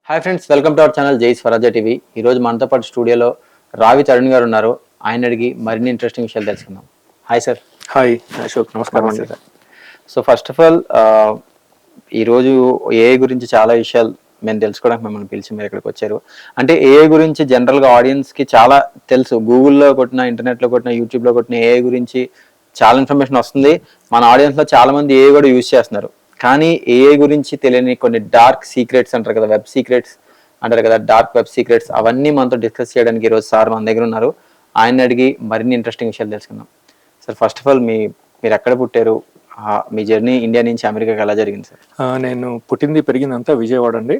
Hi friends, welcome to our channel జై స్వరాజ్య TV. ఈరోజు మనతో పాటు స్టూడియోలో రావి తరుణ్ గారు ఉన్నారు. ఆయన అడిగి మరిన్ని ఇంట్రెస్టింగ్ విషయాలు తెలుసుకుందాం. Hi sir. హాయ్ అశోక్, నమస్కారం అండి. Sir. So first of all ఈరోజు ఏఐ గురించి చాలా విషయాలు మేము తెలుసుకోవడానికి మిమ్మల్ని పిలిచి మీరు ఇక్కడికి వచ్చారు. అంటే ఏఐ గురించి జనరల్గా ఆడియన్స్కి చాలా తెలుసు. గూగుల్లో కొట్టిన, ఇంటర్నెట్లో కొట్టిన, యూట్యూబ్లో కొట్టిన ఏఐ గురించి చాలా ఇన్ఫర్మేషన్ వస్తుంది. మన ఆడియన్స్లో చాలా మంది ఏఐ కూడా యూజ్ చేస్తున్నారు. కానీ ఏఐ గురించి తెలియని కొన్ని డార్క్ సీక్రెట్స్ అంటారు కదా, వెబ్ సీక్రెట్స్ అంటారు కదా, డార్క్ వెబ్ సీక్రెట్స్, అవన్నీ మనతో డిస్కస్ చేయడానికి ఈరోజు సార్ మన దగ్గర ఉన్నారు. ఆయన అడిగి మరిన్ని ఇంట్రెస్టింగ్ విషయాలు తెలుసుకుందాం. సార్ ఫస్ట్ ఆఫ్ ఆల్ మీరు ఎక్కడ పుట్టారు? మీ జర్నీ ఇండియా నుంచి అమెరికాకి ఎలా జరిగింది సార్? నేను పుట్టింది పెరిగిందంతా విజయవాడ అండి.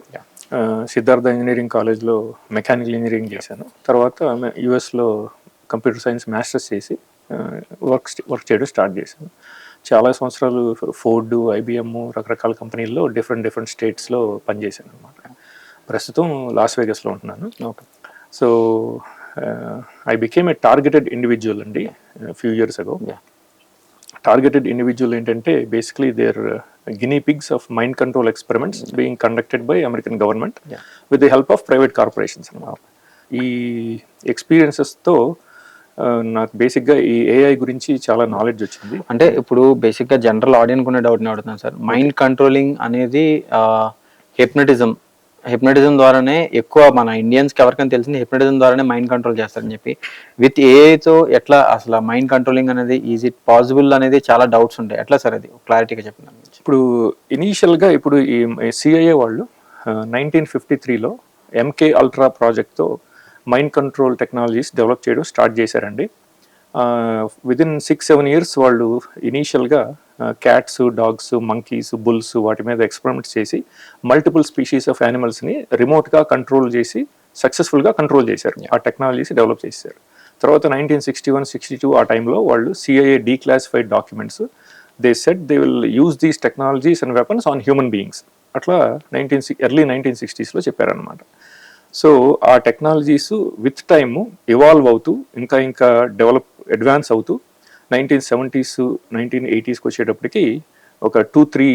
సిద్ధార్థ ఇంజనీరింగ్ కాలేజ్లో మెకానికల్ ఇంజనీరింగ్ చేశాను. తర్వాత యుఎస్లో కంప్యూటర్ సైన్స్ మాస్టర్స్ చేసి వర్క్ చేయడం స్టార్ట్ చేశాను. చాలా సంవత్సరాలు ఫోర్డ్, ఐబిఎం, రకరకాల కంపెనీల్లో డిఫరెంట్ స్టేట్స్లో పనిచేశాను అనమాట. ప్రస్తుతం లాస్ వేగస్లో ఉంటున్నాను. So I became a targeted individual అండి few years ago. Targeted individual ఏంటంటే basically there guinea pigs of mind control experiments being conducted by American government with the help of private corporations అన్నమాట. ఈ ఎక్స్పీరియన్సెస్తో నాకు బేసిక్గా ఈ AI గురించి చాలా knowledge వచ్చింది. అంటే ఇప్పుడు బేసిక్గా జనరల్ ఆడియన్స్ ఉన్న డౌట్ని అడుగుతున్నాను సార్. మైండ్ కంట్రోలింగ్ అనేది హిప్నటిజం ద్వారానే ఎక్కువ మన ఇండియన్స్కి ఎవరికైనా తెలిసింది, హిప్నటిజం ద్వారానే మైండ్ కంట్రోల్ చేస్తారని చెప్పి. విత్ ఏఐతో ఎట్లా అసలు మైండ్ కంట్రోలింగ్ అనేది ఈజ్ ఇట్ పాసిబుల్ అనేది చాలా డౌట్స్ ఉంటాయి. ఎట్లా సార్ అది క్లారిటీగా చెప్పిన? ఇప్పుడు ఇనీషియల్గా ఇప్పుడు ఈ సిఐఏ వాళ్ళు 1953లో ఎంకే అల్ట్రా ప్రాజెక్ట్తో మైండ్ కంట్రోల్ టెక్నాలజీస్ డెవలప్ చేయడం స్టార్ట్ చేశారండి. విదిన్ 6-7 ఇయర్స్ వాళ్ళు ఇనీషియల్గా క్యాట్స్, డాగ్స్, మంకీస్, బుల్స్ వాటి మీద ఎక్స్పెరిమెంట్స్ చేసి మల్టిపుల్ స్పీషీస్ ఆఫ్ యానిమల్స్ని రిమోట్గా కంట్రోల్ చేసి సక్సెస్ఫుల్గా కంట్రోల్ చేశారు. ఆ టెక్నాలజీస్ డెవలప్ చేశారు. తర్వాత 1961-62 ఆ టైంలో వాళ్ళు CIA declassified documents they set they will use these technologies and weapons on human beings అట్లా ఎర్లీ 1960స్లో చెప్పారనమాట. సో ఆ టెక్నాలజీస్ విత్ టైము ఇవాల్వ్ అవుతూ ఇంకా అడ్వాన్స్ అవుతూ 1970s 1980స్కి వచ్చేటప్పటికి ఒక 2-3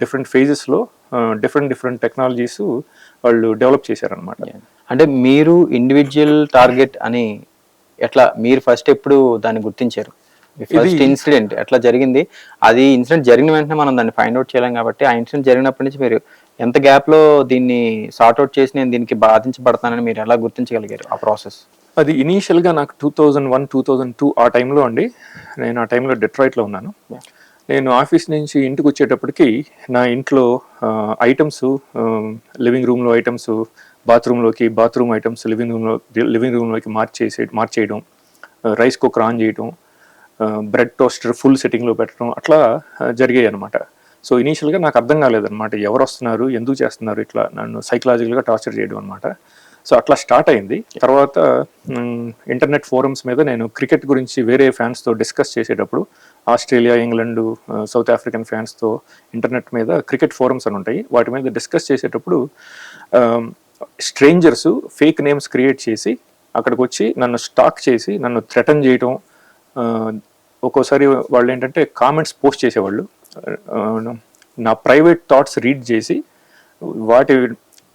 డిఫరెంట్ ఫేజెస్లో డిఫరెంట్ టెక్నాలజీస్ వాళ్ళు డెవలప్ చేశారనమాట. అంటే మీరు ఇండివిజువల్ టార్గెట్ అని ఎట్లా మీరు ఫస్ట్ ఎప్పుడు దాన్ని గుర్తించారు? ఫస్ట్ ఇన్సిడెంట్ ఎట్లా జరిగింది? అది ఇన్సిడెంట్ జరిగిన వెంటనే మనం దాన్ని ఫైండ్ అవుట్ చేయలేం కాబట్టి, ఆ ఇన్సిడెంట్ జరిగినప్పటి నుంచి మీరు ఎంత గ్యాప్లో దీన్ని సార్ట్అవుట్ చేసి నేను దీనికి బాధించబడతానని మీరు ఎలా గుర్తించగలిగారు ఆ ప్రాసెస్? అది ఇనీషియల్గా నాకు 2001-2002 ఆ టైంలో అండి. నేను ఆ టైంలో డెట్రాయిట్లో ఉన్నాను. నేను ఆఫీస్ నుంచి ఇంటికి వచ్చేటప్పటికి నా ఇంట్లో ఐటమ్స్, లివింగ్ రూమ్లో ఐటమ్స్ బాత్రూమ్ ఐటమ్స్ లివింగ్ రూమ్లోకి మార్చేయడం, రైస్ కుక్కర్ ఆన్ చేయడం, బ్రెడ్ టోస్టర్ ఫుల్ సెట్టింగ్లో పెట్టడం అట్లా జరిగాయి అనమాట. సో ఇనీషియల్గా నాకు అర్థం కాలేదన్నమాట, ఎవరు వస్తున్నారు, ఎందుకు చేస్తున్నారు, ఇట్లా నన్ను సైకలాజికల్గా టార్చర్ చేయడం అనమాట. సో అట్లా స్టార్ట్ అయింది. తర్వాత ఇంటర్నెట్ ఫోరమ్స్ మీద నేను క్రికెట్ గురించి వేరే ఫ్యాన్స్తో డిస్కస్ చేసేటప్పుడు, ఆస్ట్రేలియా, ఇంగ్లాండ్, సౌత్ ఆఫ్రికన్ ఫ్యాన్స్తో ఇంటర్నెట్ మీద క్రికెట్ ఫోరమ్స్ అని ఉంటాయి, వాటి మీద డిస్కస్ చేసేటప్పుడు స్ట్రేంజర్స్ ఫేక్ నేమ్స్ క్రియేట్ చేసి అక్కడికి వచ్చి నన్ను స్టాక్ చేసి నన్ను థ్రెటన్ చేయడం. ఒక్కోసారి వాళ్ళు ఏంటంటే కామెంట్స్ పోస్ట్ చేసేవాళ్ళు, నా ప్రైవేట్ థాట్స్ రీడ్ చేసి వాటి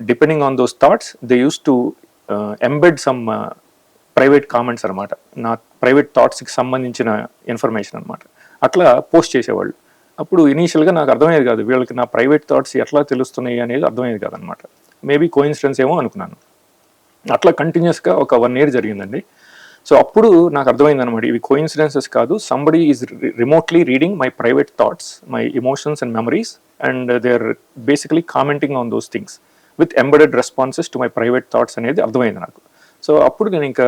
depending on those thoughts they use to embed some private comments అనమాట, నా ప్రైవేట్ థాట్స్కి సంబంధించిన ఇన్ఫర్మేషన్ అనమాట. అట్లా పోస్ట్ చేసేవాళ్ళు. అప్పుడు ఇనీషియల్గా నాకు అర్థమయ్యేది కాదు, వీళ్ళకి నా ప్రైవేట్ థాట్స్ ఎట్లా తెలుస్తున్నాయి అనేది అర్థమయ్యేది కాదనమాట. మేబీ కోఇన్సిడెన్స్ ఏమో అనుకున్నాను. అట్లా కంటిన్యూస్గా ఒక 1 year జరిగిందండి. సో అప్పుడు నాకు అర్థమైంది అనమాట, ఇవి కోఇన్సిడెన్సెస్ కాదు, somebody is remotely reading my private thoughts, my emotions and memories, and they are basically commenting on those things with embedded responses to my private thoughts అనేది అర్థమైంది నాకు. సో అప్పుడు నేను ఇంకా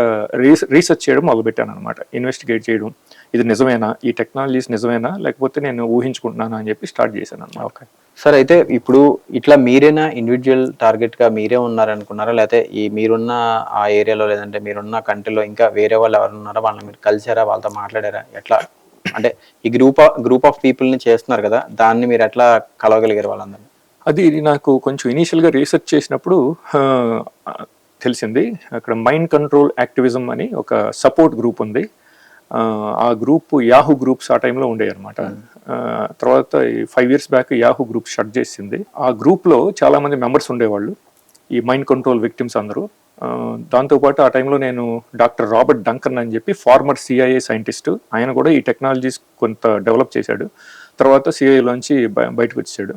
రీసెర్చ్ చేయడం మొదలుపెట్టాను అనమాట, ఇన్వెస్టిగేట్ చేయడం, ఇది నిజమేనా, ఈ టెక్నాలజీస్ నిజమేనా, లేకపోతే నేను ఊహించుకుంటున్నానా అని చెప్పి స్టార్ట్ చేశాను అనమాట. ఓకే సార్, అయితే ఇప్పుడు ఇట్లా మీరేనా ఇండివిజువల్ టార్గెట్గా మీరే ఉన్నారనుకున్నారా, లేకపోతే మీరున్న ఆ ఏరియాలో లేదంటే మీరున్న కంట్రీలో ఇంకా వేరే వాళ్ళు ఎవరు ఉన్నారా, వాళ్ళని మీరు కలిసారా, వాళ్ళతో మాట్లాడారా, ఎట్లా? అంటే ఈ గ్రూప్ ఆఫ్ పీపుల్ని చేస్తున్నారు కదా, దాన్ని మీరు ఎట్లా కలవగలిగారు వాళ్ళందరినీ? అది నాకు కొంచెం ఇనీషియల్గా రీసెర్చ్ చేసినప్పుడు తెలిసింది, అక్కడ మైండ్ కంట్రోల్ యాక్టివిజం అని ఒక సపోర్ట్ గ్రూప్ ఉంది. ఆ గ్రూప్ యాహూ గ్రూప్స్ ఆ టైంలో ఉండేవి అనమాట. తర్వాత 5 years back Yahoo group shut చేసింది. ఆ గ్రూప్లో చాలామంది మెంబర్స్ ఉండేవాళ్ళు. ఈ మైండ్ కంట్రోల్ విక్టిమ్స్ అందరూ. దాంతోపాటు ఆ టైంలో నేను డాక్టర్ రాబర్ట్ డంకన్ అని చెప్పి ఫార్మర్ సిఐఏ సైంటిస్ట్, ఆయన కూడా ఈ టెక్నాలజీస్ కొంత డెవలప్ చేశాడు. తర్వాత సిఐఏలోంచి బయటకు వచ్చాడు.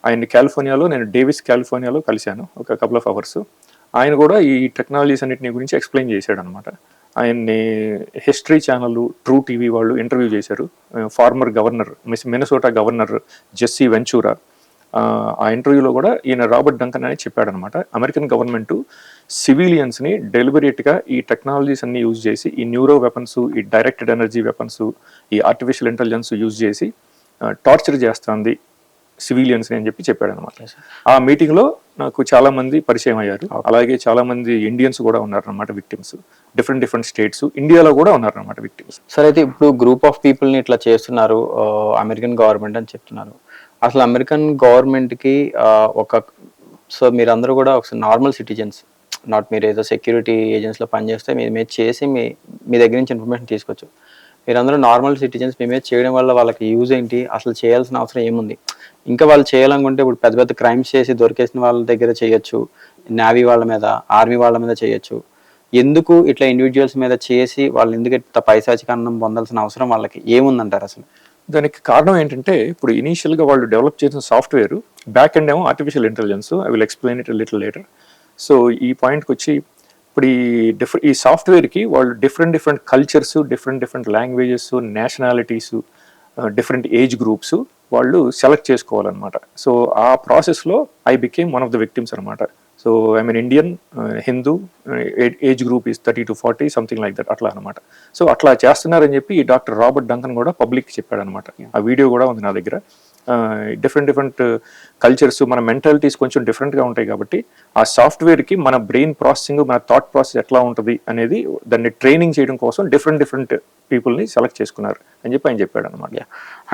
ఆయన్ని కాలిఫోర్నియాలో, నేను డేవిస్ కాలిఫోర్నియాలో కలిశాను ఒక కపుల్ ఆఫ్ అవర్స్. ఆయన కూడా ఈ టెక్నాలజీస్ అన్నిటిని గురించి ఎక్స్ప్లెయిన్ చేశాడు అనమాట. ఆయన్ని హిస్టరీ ఛానల్, ట్రూ టీవీ వాళ్ళు ఇంటర్వ్యూ చేశారు. Former governor, Minnesota governor Jesse Ventura, ఆ ఇంటర్వ్యూలో కూడా ఈయన రాబర్ట్ డంకన్ అని చెప్పాడనమాట. అమెరికన్ గవర్నమెంట్ సివిలియన్స్ని డెలిబరేట్గా ఈ టెక్నాలజీస్ అన్ని యూజ్ చేసి, ఈ న్యూరో వెపన్స్, ఈ డైరెక్టెడ్ ఎనర్జీ వెపన్స్, ఈ ఆర్టిఫిషియల్ ఇంటెలిజెన్స్ యూజ్ చేసి టార్చర్ చేస్తుంది సివిలియన్స్ అని చెప్పి చెప్పాడు అనమాట. ఆ మీటింగ్ లో నాకు చాలా మంది పరిచయం అయ్యారు. అలాగే చాలా మంది ఇండియన్స్ కూడా ఉన్నారనమాట విక్టిమ్స్. డిఫరెంట్ స్టేట్స్, ఇండియాలో కూడా ఉన్నారనమాట విక్టిమ్స్. సరే, అయితే ఇప్పుడు గ్రూప్ ఆఫ్ పీపుల్ ని ఇట్లా చేస్తున్నారు అమెరికన్ గవర్నమెంట్ అని చెప్తున్నారు. అసలు అమెరికన్ గవర్నమెంట్ కి సో మీరందరూ కూడా ఒక నార్మల్ సిటిజన్స్, నాట్ మీరు ఏదో సెక్యూరిటీ ఏజెన్సీలో పనిచేస్తే మీరు చేసి మీ దగ్గర నుంచి ఇన్ఫర్మేషన్ తీసుకోవచ్చు. మీరందరూ నార్మల్ సిటిజన్స్, మీ మీద చేయడం వల్ల వాళ్ళకి యూజ్ ఏంటి, అసలు చేయాల్సిన అవసరం ఏముంది? ఇంకా వాళ్ళు చేయాలనుకుంటే ఇప్పుడు పెద్ద పెద్ద క్రైమ్స్ చేసి దొరికేసిన వాళ్ళ దగ్గర చేయొచ్చు, నేవీ వాళ్ళ మీద, ఆర్మీ వాళ్ళ మీద చేయొచ్చు. ఎందుకు ఇట్లా ఇండివిజువల్స్ మీద చేసి వాళ్ళు ఎందుకు ఇంత పైశాచికాన్నం పొందాల్సిన అవసరం వాళ్ళకి ఏముందంటారు అసలు? దానికి కారణం ఏంటంటే, ఇప్పుడు ఇనీషియల్గా వాళ్ళు డెవలప్ చేసిన సాఫ్ట్వేర్, బ్యాక్ ఎండ్ ఏమో artificial intelligence. I will explain it little later. So ఈ పాయింట్కి వచ్చి, ఇప్పుడు ఈ సాఫ్ట్వేర్కి వాళ్ళు different cultures, different languages, nationalities, different age groups వాళ్ళు సెలెక్ట్ చేసుకోవాలన్నమాట. సో ఆ ప్రాసెస్లో I became one of the victims అనమాట. So I mean Indian, Hindu, age group is 30 to 40, something like that, అట్లా అనమాట. సో అట్లా చేస్తున్నారని చెప్పి ఈ డాక్టర్ రాబర్ట్ డంకన్ కూడా పబ్లిక్ చెప్పాడు అనమాట. ఆ వీడియో కూడా ఉంది నా దగ్గర. డిఫరెంట్ కల్చర్స్, మన మెంటాలిటీస్ కొంచెం డిఫరెంట్గా ఉంటాయి కాబట్టి ఆ సాఫ్ట్వేర్కి మన బ్రెయిన్ ప్రాసెసింగ్, మన థాట్ ప్రాసెస్ ఎట్లా ఉంటుంది అనేది దాన్ని ట్రైనింగ్ చేయడం కోసం డిఫరెంట్ పీపుల్ని సెలెక్ట్ చేసుకున్నారు అని చెప్పి ఆయన చెప్పాడు అనమాట.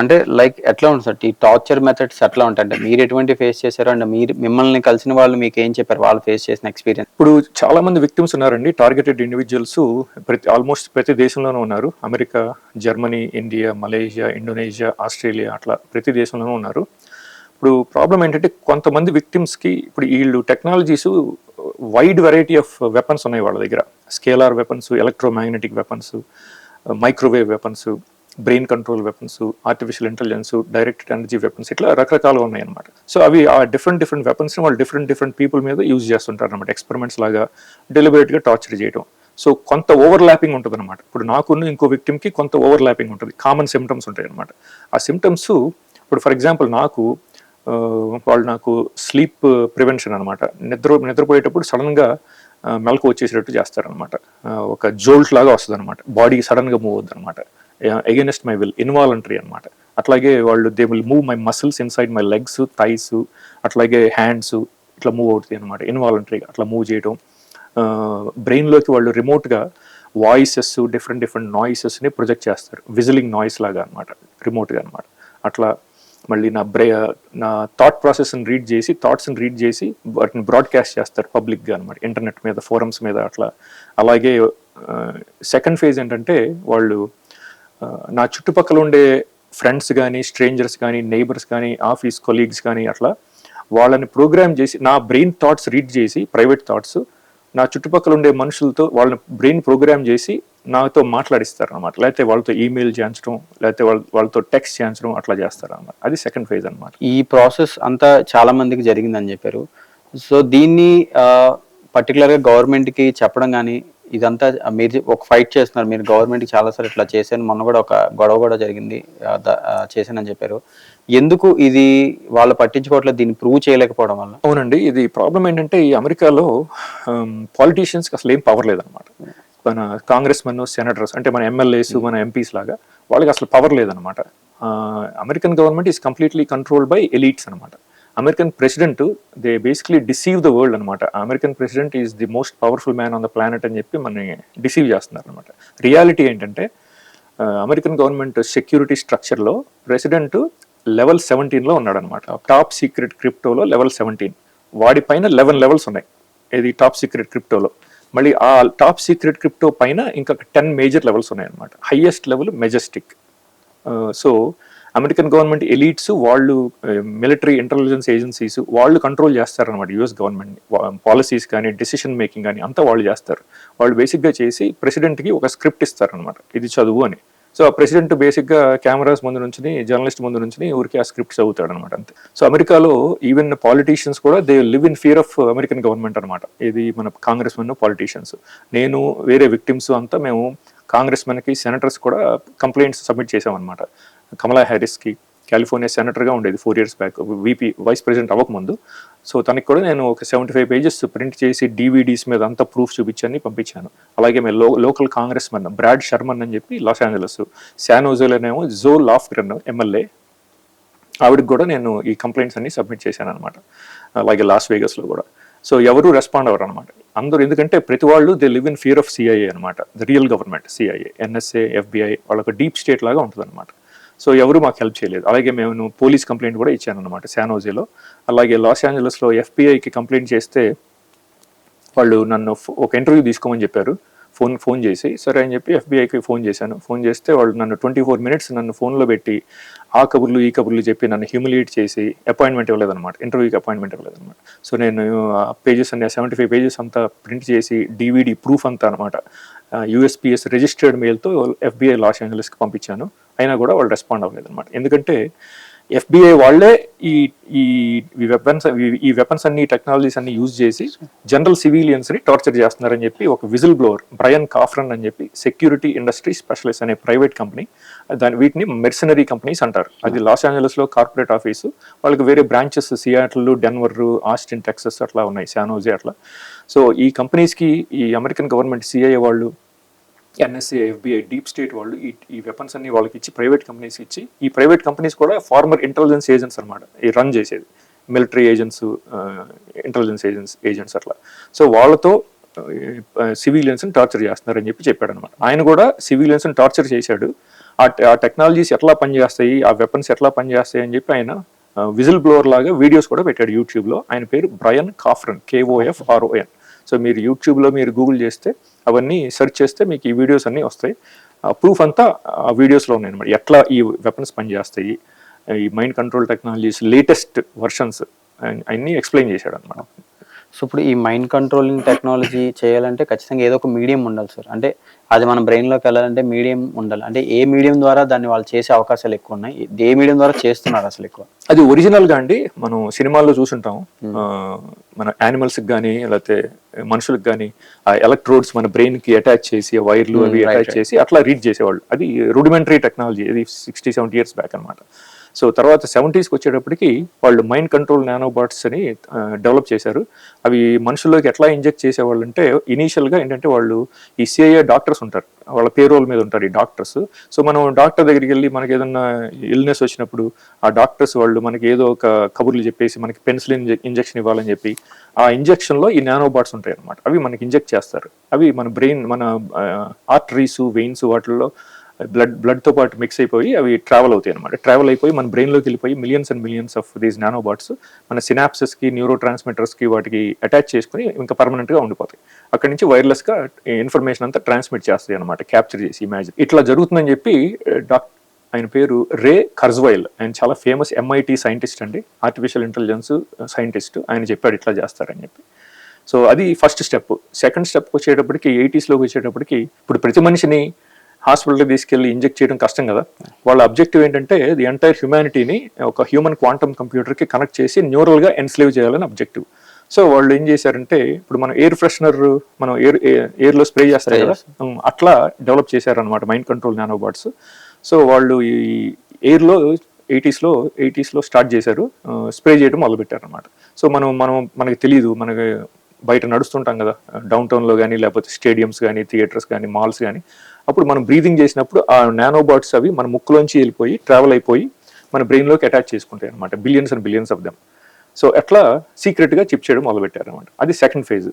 అంటే లైక్ ఎట్లా ఉంటుంది సార్ ఈ టార్చర్ మెథడ్స్ ఎట్లా ఉంటాయి? అంటే మీరు ఎటువంటి ఫేస్ చేశారు, అంటే మిమ్మల్ని కలిసిన వాళ్ళు మీకు ఏం చెప్పారు, వాళ్ళు ఫేస్ చేసిన ఎక్స్పీరియన్స్? ఇప్పుడు చాలా మంది విక్టిమ్స్ ఉన్నారండి, టార్గెటెడ్ ఇండివిజువల్స్ ఆల్మోస్ట్ ప్రతి దేశంలోనూ ఉన్నారు. America, Germany, India, Malaysia, Indonesia, Australia, అట్లా ప్రతి దేశంలోనూ ఉన్నారు. ఇప్పుడు ప్రాబ్లం ఏంటంటే, కొంతమంది విక్టిమ్స్కి ఇప్పుడు వీళ్ళు technologies wide variety of weapons ఉన్నాయి వాళ్ళ దగ్గర. Scalar weapons, electromagnetic weapons, microwave weapons, brain control weapons, artificial intelligence, directed energy weapons, ఇట్లా రకరకాలుగా ఉన్నాయి అనమాట. సో అవి ఆ డిఫరెంట్ వెపన్స్ని వాళ్ళు డిఫరెంట్ పీపుల్ మీద యూజ్ చేస్తుంటారు అనమాట. ఎక్స్పెరిమెంట్స్ లాగా డెలిబరేట్గా టార్చర్ చేయడం. సో కొంత ఓవర్ ల్యాపింగ్ ఉంటుంది అనమాట. ఇప్పుడు నాకున్న ఇంకో విక్టిమ్కి కొంత ఓవర్ ల్యాపింగ్ ఉంటుంది, కామన్ సిమ్టమ్స్ ఉంటాయి అనమాట. ఆ సిమ్టమ్స్ ఇప్పుడు ఫర్ ఎగ్జాంపుల్ వాళ్ళు నాకు స్లీప్ ప్రివెన్షన్ అనమాట. నిద్రపోయేటప్పుడు సడన్గా మెలకు వచ్చేసేటట్టు చేస్తారనమాట. ఒక జోల్ట్ లాగా వస్తుంది అనమాట, బాడీ సడన్గా మూవ్ అవుతుంది అనమాట, అగైనెస్ట్ మై విల్, ఇన్వాలంటరీ అనమాట. అట్లాగే వాళ్ళు they will move my muscles inside my legs, thighs, అట్లాగే హ్యాండ్స్ ఇట్లా మూవ్ అవుతాయి అనమాట, ఇన్వాలంటరీగా అట్లా మూవ్ చేయడం. బ్రెయిన్లోకి వాళ్ళు రిమోట్గా వాయిసెస్, డిఫరెంట్ నాయిసెస్ని ప్రొజెక్ట్ చేస్తారు, విజిలింగ్ నాయిస్ లాగా అనమాట, రిమోట్గా అనమాట. అట్లా మళ్ళీ నా థాట్ ప్రాసెస్ని రీడ్ చేసి వాటిని బ్రాడ్కాస్ట్ చేస్తారు పబ్లిక్గా అనమాట, ఇంటర్నెట్ మీద, ఫోరమ్స్ మీద అట్లా. అలాగే సెకండ్ ఫేజ్ ఏంటంటే, వాళ్ళు నా చుట్టుపక్కల ఉండే ఫ్రెండ్స్ కానీ, స్ట్రేంజర్స్ కానీ, నైబర్స్ కానీ, ఆఫీస్ కొలీగ్స్ కానీ, అట్లా వాళ్ళని ప్రోగ్రామ్ చేసి, నా బ్రెయిన్ థాట్స్ రీడ్ చేసి, ప్రైవేట్ థాట్స్ నా చుట్టుపక్కల ఉండే మనుషులతో వాళ్ళని బ్రెయిన్ ప్రోగ్రామ్ చేసి నాతో మాట్లాడిస్తారు అనమాట. లేకపోతే వాళ్ళతో ఈమెయిల్ చేయించడం, లేకపోతే వాళ్ళతో టెక్స్ట్ చేయించడం, అట్లా చేస్తారు అనమాట. అది సెకండ్ ఫేజ్ అనమాట. ఈ ప్రాసెస్ అంతా చాలా మందికి జరిగిందని చెప్పారు. సో దీన్ని పర్టికులర్గా గవర్నమెంట్కి చెప్పడం కానీ, ఇదంతా మీరు ఒక ఫైట్ చేస్తున్నారు, మీరు గవర్నమెంట్కి చాలాసార్లు ఇట్లా చేశాను, మొన్న కూడా ఒక గొడవ కూడా జరిగింది, చేశానని చెప్పారు. ఎందుకు ఇది వాళ్ళు పట్టించుకోవట్లేదు, దీన్ని ప్రూవ్ చేయలేకపోవడం వల్ల? అవునండి, ఇది ప్రాబ్లం ఏంటంటే, ఈ అమెరికాలో పాలిటీషియన్స్కి అసలు ఏం పవర్ లేదనమాట. మన కాంగ్రెస్ మెన్, సెనేటర్స్ అంటే మన ఎమ్మెల్యేస్, మన ఎంపీస్ లాగా వాళ్ళకి అసలు పవర్ లేదనమాట. American government is completely controlled by elites అనమాట. American president, they basically deceive the world అనమాట. American president is the most powerful man on the planet అని చెప్పి మనని డిసీవ్ చేస్తున్నారు అనమాట. రియాలిటీ ఏంటంటే, అమెరికన్ గవర్నమెంట్ సెక్యూరిటీ స్ట్రక్చర్లో ప్రెసిడెంట్ లెవెల్ 17లో ఉన్నాడు అనమాట. టాప్ సీక్రెట్ క్రిప్టోలో లెవెల్ 17, వాడి పైన 11 లెవెల్స్ ఉన్నాయి. ఇది టాప్ సీక్రెట్ క్రిప్టోలో. మళ్ళీ ఆ టాప్ సీక్రెట్ క్రిప్టో పైన ఇంకా 10 మేజర్ లెవెల్స్ ఉన్నాయి అనమాట. Highest level majestic. So American government elites వాళ్ళు మిలిటరీ ఇంటెలిజెన్స్ ఏజెన్సీస్ వాళ్ళు కంట్రోల్ చేస్తారనమాట యుఎస్ గవర్నమెంట్ పాలసీస్ కానీ డెసిషన్ మేకింగ్ కానీ అంతా వాళ్ళు చేస్తారు. వాళ్ళు బేసిక్గా చేసి ప్రెసిడెంట్కి ఒక స్క్రిప్ట్ ఇస్తారనమాట, ఇది చదువు అని. సో ఆ ప్రెసిడెంట్ బేసిక్గా కెమెరాస్ ముందు నుంచి జర్నలిస్ట్ ముందు నుంచి ఊరికి ఆ స్క్రిప్ట్స్ అవుతాడు అనమాట అంతే. సో అమెరికాలో ఈవెన్ పాలిటీషియన్స్ కూడా they live in fear of American government అనమాట. ఇది మన కాంగ్రెస్ మెన్, పాలిటీషియన్స్, నేను వేరే విక్టిమ్స్ అంతా మేము కాంగ్రెస్ మెన్కి, సెనేటర్స్ కూడా కంప్లైంట్స్ సబ్మిట్ చేసామన్నమాట. కమలా హ్యారిస్కి కాలిఫోర్నియా సెనేటర్గా ఉండేది 4 years back, VP vice president అవ్వకముందు. సో తనకి కూడా నేను ఒక 75 pages ప్రింట్ చేసి DVDs మీద అంతా ప్రూఫ్ చూపించని పంపించాను. అలాగే మేము local Congress men broad Sherman అని చెప్పి లాస్ ఏంజలస్, శాన్ హోజేలోనేమో జో లాఫ్గ్రెన్ ఎమ్మెల్యే, ఆవిడకి కూడా నేను ఈ కంప్లైంట్స్ అన్ని సబ్మిట్ చేశాను అనమాట. అలాగే లాస్ వేగస్లో కూడా. సో ఎవరు రెస్పాండ్ అవ్వరు అనమాట అందరూ, ఎందుకంటే ప్రతి వాళ్ళు they live in fear of CIA అనమాట, the real government. CIA, NSA, FBI వాళ్ళకి డీప్ స్టేట్ లాగా ఉంటుంది అనమాట. సో ఎవరు మాకు హెల్ప్ చేయలేదు. అలాగే మేము పోలీస్ కంప్లైంట్ కూడా ఇచ్చాను అనమాట శాన్ హోజేలో. అలాగే లాస్ ఏంజలస్లో FBIకి కంప్లైంట్ చేస్తే వాళ్ళు నన్ను ఒక ఇంటర్వ్యూ తీసుకోమని చెప్పారు. ఫోన్ చేసి సరే అని చెప్పి FBIకి ఫోన్ చేశాను. ఫోన్ చేస్తే వాళ్ళు నన్ను 24 minutes నన్ను ఫోన్లో పెట్టి ఆ కబుర్లు ఈ కబుర్లు చెప్పి నన్ను హ్యూమిలియేట్ చేసి అపాయింట్మెంట్ ఇవ్వలేదన్నమాట, ఇంటర్వ్యూకి అపాయింట్మెంట్ ఇవ్వలేదన్నమాట. సో నేను ఆ పేజెస్ అన్ని 75 pages అంతా ప్రింట్ చేసి DVD ప్రూఫ్ అంతా అనమాట USPS రిజిస్టర్డ్ మెయిల్తో FBI లాస్ ఏంజలస్కి పంపించాను. అయినా కూడా వాళ్ళు రెస్పాండ్ అవ్వలేదు అనమాట. ఎందుకంటే FBI వాళ్ళే ఈ వెపన్స్ అన్ని టెక్నాలజీస్ అన్ని యూజ్ చేసి జనరల్ సివిలియన్స్ని టార్చర్ చేస్తున్నారని చెప్పి ఒక విజిల్ బ్లోవర్ బ్రయన్ కాఫ్రన్ అని చెప్పి సెక్యూరిటీ ఇండస్ట్రీ స్పెషలిస్ట్ అనే ప్రైవేట్ కంపెనీ, వీటిని మెర్సనరీ కంపెనీస్ అంటారు. అది లాస్ ఏంజలస్లో కార్పొరేట్ ఆఫీసు, వాళ్ళకి వేరే branches Seattle, Denver, Austin, Texas అట్లా ఉన్నాయి, శాన్ హోజే అట్లా. సో ఈ కంపెనీస్కి ఈ అమెరికన్ గవర్నమెంట్ CIA వాళ్ళు, NSA, FBI, డీప్ స్టేట్ వాళ్ళు ఈ వెపన్స్ అన్ని వాళ్ళకి ఇచ్చి ప్రైవేట్ కంపెనీస్ ఇచ్చి, ఈ ప్రైవేట్ కంపెనీస్ కూడా ఫార్మర్ ఇంటెలిజెన్స్ ఏజెంట్స్ అనమాట, ఈ రన్ చేసేది మిలిటరీ ఏజెంట్స్, ఇంటెలిజెన్స్ ఏజెంట్స్ అట్లా. సో వాళ్ళతో సివిలియన్స్ని టార్చర్ చేస్తున్నారని చెప్పి చెప్పాడు అనమాట. ఆయన కూడా సివిలియన్స్ని టార్చర్ చేశాడు. ఆ టెక్నాలజీస్ ఎట్లా పనిచేస్తాయి, ఆ వెపన్స్ ఎట్లా పనిచేస్తాయి అని చెప్పి ఆయన విజిల్ బ్లోవర్ లాగా వీడియోస్ కూడా పెట్టాడు యూట్యూబ్లో. ఆయన పేరు బ్రయన్ కాఫ్రన్, KOFRON. సో మీరు యూట్యూబ్లో మీరు గూగుల్ చేస్తే అవన్నీ సెర్చ్ చేస్తే మీకు ఈ వీడియోస్ అన్నీ వస్తాయి. ప్రూఫ్ అంతా ఆ వీడియోస్లో ఉన్నాయి అనమాట, ఎట్లా ఈ వెపన్స్ పనిచేస్తాయి, ఈ mind control technologies latest versions అన్నీ ఎక్స్ప్లెయిన్ చేశాడు అనమాట. సో ఇప్పుడు ఈ మైండ్ కంట్రోలింగ్ టెక్నాలజీ చేయాలంటే ఖచ్చితంగా ఏదో ఒక మీడియం ఉండాలి సార్. అంటే అది మన బ్రెయిన్లోకి వెళ్ళాలంటే మీడియం ఉండాలి. అంటే ఏ మీడియం ద్వారా దాన్ని వాళ్ళు చేసే అవకాశాలు ఎక్కువ ఉన్నాయి, ఏ మీడియం ద్వారా చేస్తున్నారు అసలు ఎక్కువ? అది ఒరిజినల్గా అండి మనం సినిమాల్లో చూసుంటాం, మన యానిమల్స్కి కానీ లేకపోతే మనుషులకు కానీ ఆ ఎలక్ట్రోడ్స్ మన బ్రెయిన్కి అటాచ్ చేసి వైర్లు అవి అటాచ్ చేసి అట్లా రీడ్ చేసేవాళ్ళు. అది రూడిమెంటరీ టెక్నాలజీ, అది 60-70 years బ్యాక్ అనమాట. సో తర్వాత 70s వచ్చేటప్పటికి వాళ్ళు మైండ్ కంట్రోల్ నానోబాట్స్ అని డెవలప్ చేశారు. అవి మనుషుల్లోకి ఎట్లా ఇంజెక్ట్ చేసేవాళ్ళు అంటే, ఇనీషియల్గా ఏంటంటే వాళ్ళు ఈ CIA డాక్టర్స్ ఉంటారు, వాళ్ళ పేరోల్ మీద ఉంటారు ఈ డాక్టర్స్. సో మనం డాక్టర్ దగ్గరికి వెళ్ళి మనకి ఏదన్నా ఇల్నెస్ వచ్చినప్పుడు ఆ డాక్టర్స్ వాళ్ళు మనకి ఏదో ఒక కబుర్లు చెప్పేసి మనకి పెన్సిలిన్ ఇంజెక్షన్ ఇవ్వాలని చెప్పి ఆ ఇంజెక్షన్లో ఈ నానోబాట్స్ ఉంటాయి అనమాట. అవి మనకి ఇంజెక్ట్ చేస్తారు. అవి మన బ్రెయిన్, మన ఆర్టరీస్, వెయిన్స్ వాటిల్లో బ్లడ్తో పాటు మిక్స్ అయిపోయి అవి ట్రావెల్ అవుతాయి అనమాట. ట్రావెల్ అయిపోయి మన బ్రెయిన్లోకి వెళ్ళిపోయి millions and millions of these nanobots మన సినాప్సెస్కి, న్యూరో ట్రాన్స్మిటర్స్కి వాటికి అటాచ్ చేసుకుని ఇంకా పర్మనెంట్గా ఉండిపోతాయి. అక్కడి నుంచి వైర్లెస్గా ఇన్ఫర్మేషన్ అంతా ట్రాన్స్మిట్ చేస్తాయి అనమాట, క్యాప్చర్ చేసి ఇమాజిన్. ఇట్లా జరుగుతుందని చెప్పి ఆయన పేరు రే కర్జ్వైల్, ఆయన చాలా ఫేమస్ MIT సైంటిస్ట్ అండి, ఆర్టిఫిషియల్ ఇంటెలిజెన్స్ సైంటిస్ట్. ఆయన చెప్పాడు ఇట్లా చేస్తారని చెప్పి. సో అది ఫస్ట్ స్టెప్. సెకండ్ స్టెప్కి వచ్చేటప్పటికి 80sలోకి వచ్చేటప్పటికి ఇప్పుడు ప్రతి మనిషిని హాస్పిటల్కి తీసుకెళ్ళి ఇంజెక్ట్ చేయడం కష్టం కదా. వాళ్ళ అబ్జెక్టివ్ ఏంటంటే ది ఎంటైర్ హ్యుమానిటీని ఒక హ్యూమన్ క్వాంటమ్ కంప్యూటర్కి కనెక్ట్ చేసి న్యూరల్గా ఎన్స్లేవ్ చేయాలని అబ్జెక్టివ్. సో వాళ్ళు ఏం చేశారంటే, ఇప్పుడు మనం ఎయిర్ ఫ్రెషనర్ మనం ఎయిర్లో స్ప్రే చేస్తారు కదా, అట్లా డెవలప్ చేశారనమాట మైండ్ కంట్రోల్ నానోబాట్స్. సో వాళ్ళు ఈ ఎయిర్లో 80sలో స్టార్ట్ చేశారు, స్ప్రే చేయడం మొదలుపెట్టారు అనమాట. సో మనకి తెలియదు, మనకి బయట నడుస్తుంటాం కదా డౌన్ టౌన్లో కానీ లేకపోతే స్టేడియంస్ కానీ థియేటర్స్ కానీ మాల్స్ కానీ, అప్పుడు మనం బ్రీదింగ్ చేసినప్పుడు ఆ నానోబాట్స్ అవి మన ముక్కులోంచి వెళ్ళిపోయి ట్రావెల్ అయిపోయి మన బ్రెయిన్లోకి అటాచ్ చేసుకుంటాయి అనమాట, billions and billions of them. So అట్లా సీక్రెట్గా చిప్ చేయడం మొదలుపెట్టారు అనమాట. అది సెకండ్ ఫేజ్.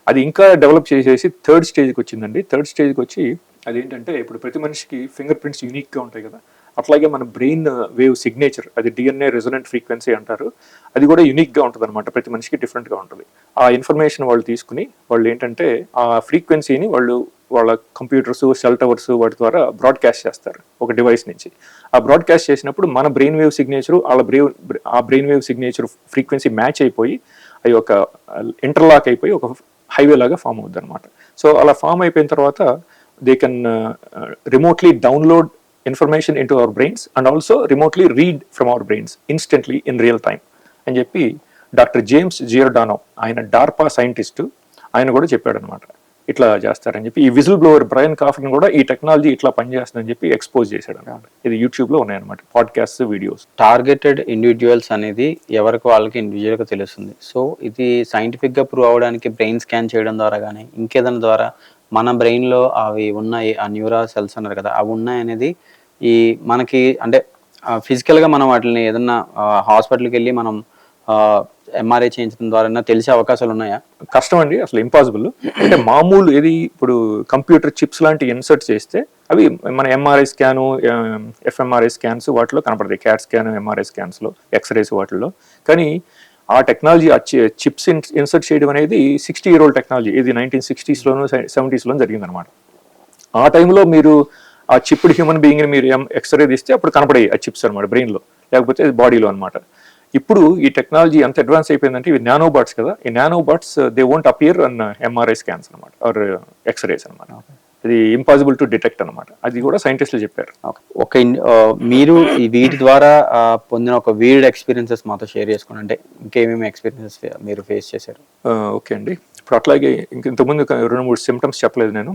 అది ఇంకా డెవలప్ చేసేసి థర్డ్ స్టేజ్కి వచ్చిందండి. థర్డ్ స్టేజ్కి వచ్చి అదేంటంటే, ఇప్పుడు ప్రతి మనిషికి ఫింగర్ ప్రింట్స్ యూనిక్గా ఉంటాయి కదా, అట్లాగే మన బ్రెయిన్ వేవ్ సిగ్నేచర్, అది DNA రెజొనెంట్ ఫ్రీక్వెన్సీ అంటారు, అది కూడా యూనిక్గా ఉంటుంది అనమాట, ప్రతి మనిషికి డిఫరెంట్గా ఉంటుంది. ఆ ఇన్ఫర్మేషన్ వాళ్ళు తీసుకుని వాళ్ళు ఏంటంటే ఆ ఫ్రీక్వెన్సీని వాళ్ళు వాళ్ళ కంప్యూటర్స్, సెల్ టవర్స్ వాటి ద్వారా బ్రాడ్కాస్ట్ చేస్తారు ఒక డివైస్ నుంచి. ఆ బ్రాడ్కాస్ట్ చేసినప్పుడు మన బ్రెయిన్ వేవ్ సిగ్నేచర్ ఆ brain wave signature frequency match అయిపోయి అవి ఒక ఇంటర్లాక్ అయిపోయి ఒక హైవే లాగా ఫామ్ అవుద్ది అనమాట. సో అలా ఫామ్ అయిపోయిన తర్వాత they can remotely download information into our brains and also remotely read from our brains instantly in real time అని చెప్పి డాక్టర్ జేమ్స్ జియోర్డానో, ఆయన డార్పా సైంటిస్ట్, ఆయన కూడా చెప్పాడు అనమాట ఇట్లా చేస్తారని చెప్పి. ఈ విజిల్ బ్లోవర్ బ్రయన్ కాఫర్ని కూడా ఈ టెక్నాలజీ ఇట్లా పనిచేస్తుందని చెప్పి ఎక్స్పోజ్ చేశాడు అనమాట. ఇది యూట్యూబ్లో ఉన్నాయన్నమాట పాడ్కాస్ట్ వీడియోస్. టార్గెటెడ్ ఇండివిజువల్స్ అనేది ఎవరికి వాళ్ళకి ఇండివిజువల్గా తెలుస్తుంది. సో ఇది సైంటిఫిక్గా ప్రూవ్ అవ్వడానికి బ్రెయిన్ స్కాన్ చేయడం ద్వారా కానీ ఇంకేదైనా ద్వారా మన బ్రెయిన్లో అవి ఉన్నాయి, ఆ న్యూరా సెల్స్ అన్నారు కదా, అవి ఉన్నాయి అనేది ఈ మనకి అంటే ఫిజికల్గా మనం వాటిని ఏదన్నా హాస్పిటల్కి వెళ్ళి మనం ఎంఆర్ఐ చేయించడం ద్వారా తెలిసే అవకాశాలు ఉన్నాయా? కష్టం అండి, అసలు ఇంపాసిబుల్. అంటే మామూలు ఏది ఇప్పుడు కంప్యూటర్ చిప్స్ లాంటి ఇన్సర్ట్ చేస్తే అవి మన ఎంఆర్ఐ స్కాను, ఎఫ్ఎంఆర్ఐ స్కాన్స్ వాటిలో కనపడతాయి, క్యాట్ స్కాన్, ఎంఆర్ఐ స్కాన్స్లో, ఎక్స్రేస్ వాటిల్లో. కానీ ఆ టెక్నాలజీ, ఆ చిప్స్ ఇన్సర్ట్ చేయడం అనేది 60-year-old టెక్నాలజీ. ఇది 1960s, 70s జరిగిందనమాట. ఆ టైంలో మీరు ఆ చిప్డ్ హ్యూమన్ బీయింగ్ని మీరు ఎక్స్రే తీస్తే అప్పుడు కనపడే ఆ చిప్స్ అనమాట బ్రెయిన్లో, లేకపోతే బాడీలో అనమాట. ఇప్పుడు ఈ టెక్నాలజీ ఎంత అడ్వాన్స్ అయిపోయిందంటే ఇవి నానోబాట్స్ కదా, ఈ nanobots they won't appear an MRI scans అనమాట, ఆర్ ఎక్స్రేస్ అనమాట. ఇది ఇంపాసిబుల్ టు డిటెక్ట్ అనమాట. అది కూడా సైంటిస్టులు చెప్పారు. ఒక మీరు వీటి ద్వారా పొందిన ఒక వీర్డ్ ఎక్స్పీరియన్సెస్ మాతో షేర్ చేసుకోండి. అంటే ఇంకేమేమి ఎక్స్పీరియన్సెస్ మీరు ఫేస్ చేశారు? ఓకే అండి, ఇప్పుడు అట్లాగే ఇంతకుముందు 2-3 సిమ్టమ్స్ చెప్పలేదు నేను.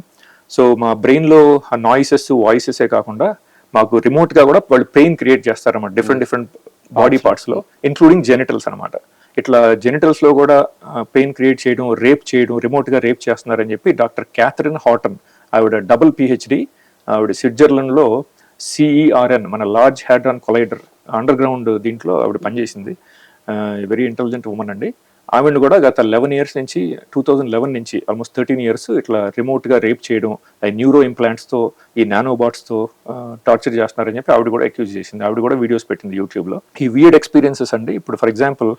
సో మా బ్రెయిన్లో ఆ నాయిసెస్, వాయిసెసే కాకుండా మాకు రిమోట్గా కూడా వాళ్ళు పెయిన్ క్రియేట్ చేస్తారన్నమాట డిఫరెంట్ బాడీ పార్ట్స్లో, ఇంక్లూడింగ్ జెనిటల్స్ అనమాట. ఇట్లా జెనిటల్స్లో కూడా పెయిన్ క్రియేట్ చేయడం, రేప్ చేయడం, రిమోట్గా రేప్ చేస్తున్నారని చెప్పి డాక్టర్ క్యాథరిన్ హాటన్, ఆవిడ డబుల్ PhD, ఆవిడ స్విట్జర్లాండ్లో CERN, మన లార్జ్ హ్యాడ్రాన్ కొలైడర్ అండర్ గ్రౌండ్ దీంట్లో ఆవిడ పనిచేసింది. వెరీ ఇంటెలిజెంట్ ఉమెన్ అండి. ఆవిడ కూడా గత 11 years నుంచి, 2011 నుంచి ఆల్మోస్ట్ 13 years ఇట్లా రిమోట్గా రేప్ చేయడం, న్యూరో ఇంప్లాంట్స్తో, ఈ నానోబాట్స్తో టార్చర్ చేస్తున్నారని చెప్పి ఆవిడ కూడా అక్యూజ్ చేసింది. ఆవిడ కూడా వీడియోస్ పెట్టింది యూట్యూబ్లో. ఈ వియర్డ్ ఎక్స్పీరియన్సెస్ అండి. ఇప్పుడు ఫర్ ఎగ్జాంపుల్